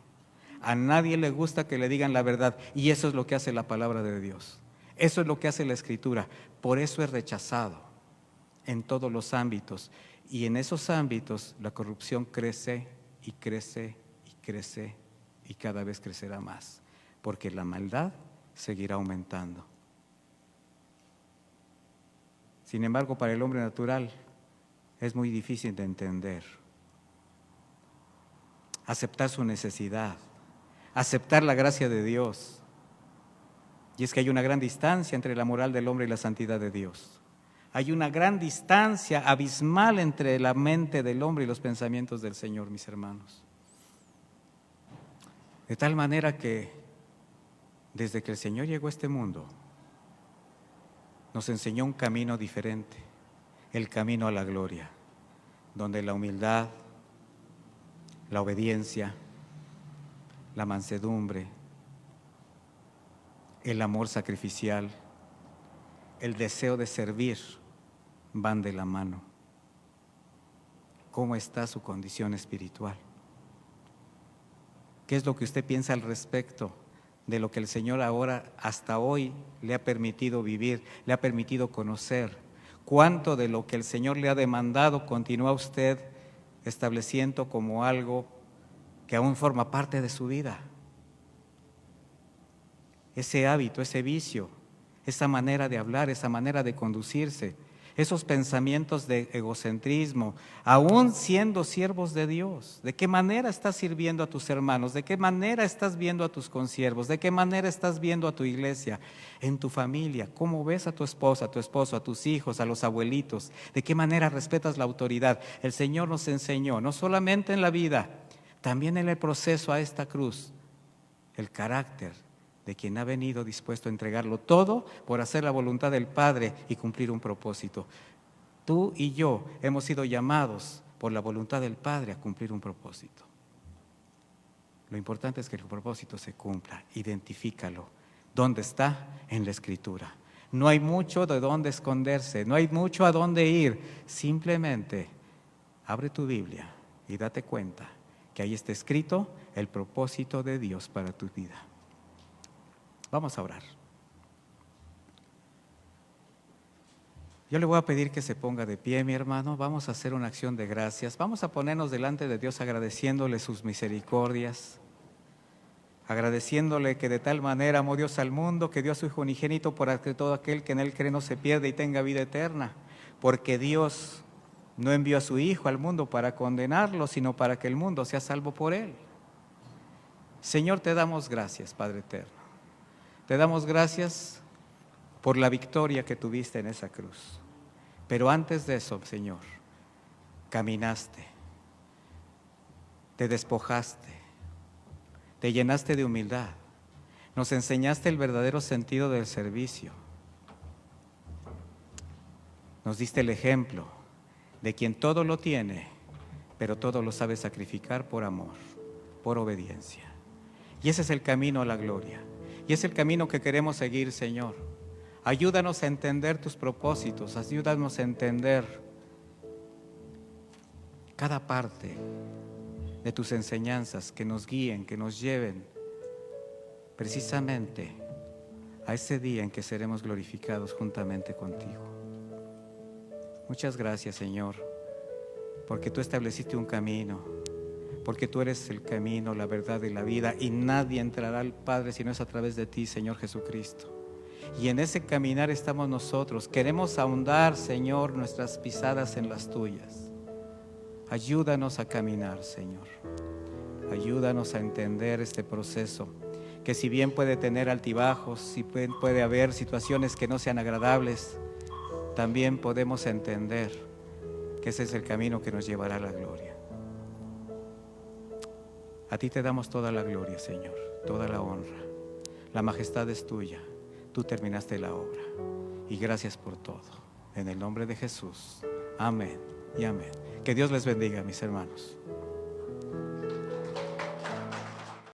A nadie le gusta que le digan la verdad. Y eso es lo que hace la palabra de Dios. Eso es lo que hace la Escritura. Por eso es rechazado en todos los ámbitos. Y en esos ámbitos la corrupción crece y crece y crece y cada vez crecerá más, porque la maldad seguirá aumentando. Sin embargo, para el hombre natural es muy difícil de entender, aceptar su necesidad, aceptar la gracia de Dios. Y es que hay una gran distancia entre la moral del hombre y la santidad de Dios. Hay una gran distancia abismal entre la mente del hombre y los pensamientos del Señor, mis hermanos. De tal manera que desde que el Señor llegó a este mundo, nos enseñó un camino diferente, el camino a la gloria, donde la humildad, la obediencia, la mansedumbre, el amor sacrificial, el deseo de servir, van de la mano. ¿Cómo está su condición espiritual? ¿Qué es lo que usted piensa al respecto de lo que el Señor ahora, hasta hoy, le ha permitido vivir, le ha permitido conocer? ¿Cuánto de lo que el Señor le ha demandado continúa usted estableciendo como algo que aún forma parte de su vida? Ese hábito, ese vicio, esa manera de hablar, esa manera de conducirse, esos pensamientos de egocentrismo, aún siendo siervos de Dios. ¿De qué manera estás sirviendo a tus hermanos? ¿De qué manera estás viendo a tus consiervos? ¿De qué manera estás viendo a tu iglesia, en tu familia? ¿Cómo ves a tu esposa, a tu esposo, a tus hijos, a los abuelitos? ¿De qué manera respetas la autoridad? El Señor nos enseñó, no solamente en la vida, también en el proceso a esta cruz, el carácter de quien ha venido dispuesto a entregarlo todo por hacer la voluntad del Padre y cumplir un propósito. Tú y yo hemos sido llamados por la voluntad del Padre a cumplir un propósito. Lo importante es que el propósito se cumpla. Identifícalo. ¿Dónde está? En la Escritura. No hay mucho de dónde esconderse, no hay mucho a dónde ir. Simplemente abre tu Biblia y date cuenta que ahí está escrito el propósito de Dios para tu vida. Vamos a orar. Yo le voy a pedir que se ponga de pie, mi hermano. Vamos a hacer una acción de gracias. Vamos a ponernos delante de Dios agradeciéndole sus misericordias, agradeciéndole que de tal manera amó Dios al mundo que dio a su Hijo unigénito para que todo aquel que en Él cree no se pierda y tenga vida eterna. Porque Dios no envió a su Hijo al mundo para condenarlo, sino para que el mundo sea salvo por Él. Señor, te damos gracias, Padre eterno. Te damos gracias por la victoria que tuviste en esa cruz. Pero antes de eso, Señor, caminaste, te despojaste, te llenaste de humildad, nos enseñaste el verdadero sentido del servicio, nos diste el ejemplo de quien todo lo tiene, pero todo lo sabe sacrificar por amor, por obediencia. Y ese es el camino a la gloria, y es el camino que queremos seguir, Señor. Ayúdanos a entender tus propósitos, ayúdanos a entender cada parte de tus enseñanzas, que nos guíen, que nos lleven precisamente a ese día en que seremos glorificados juntamente contigo. Muchas gracias, Señor, porque tú estableciste un camino, porque tú eres el camino, la verdad y la vida, y nadie entrará al Padre si no es a través de ti, Señor Jesucristo. Y en ese caminar estamos nosotros. Queremos ahondar, Señor, nuestras pisadas en las tuyas. Ayúdanos a caminar, Señor. Ayúdanos a entender este proceso, que si bien puede tener altibajos, si puede haber situaciones que no sean agradables, también podemos entender que ese es el camino que nos llevará a la gloria. A ti te damos toda la gloria, Señor, toda la honra. La majestad es tuya. Tú terminaste la obra. Y gracias por todo. En el nombre de Jesús. Amén y amén. Que Dios les bendiga, mis hermanos.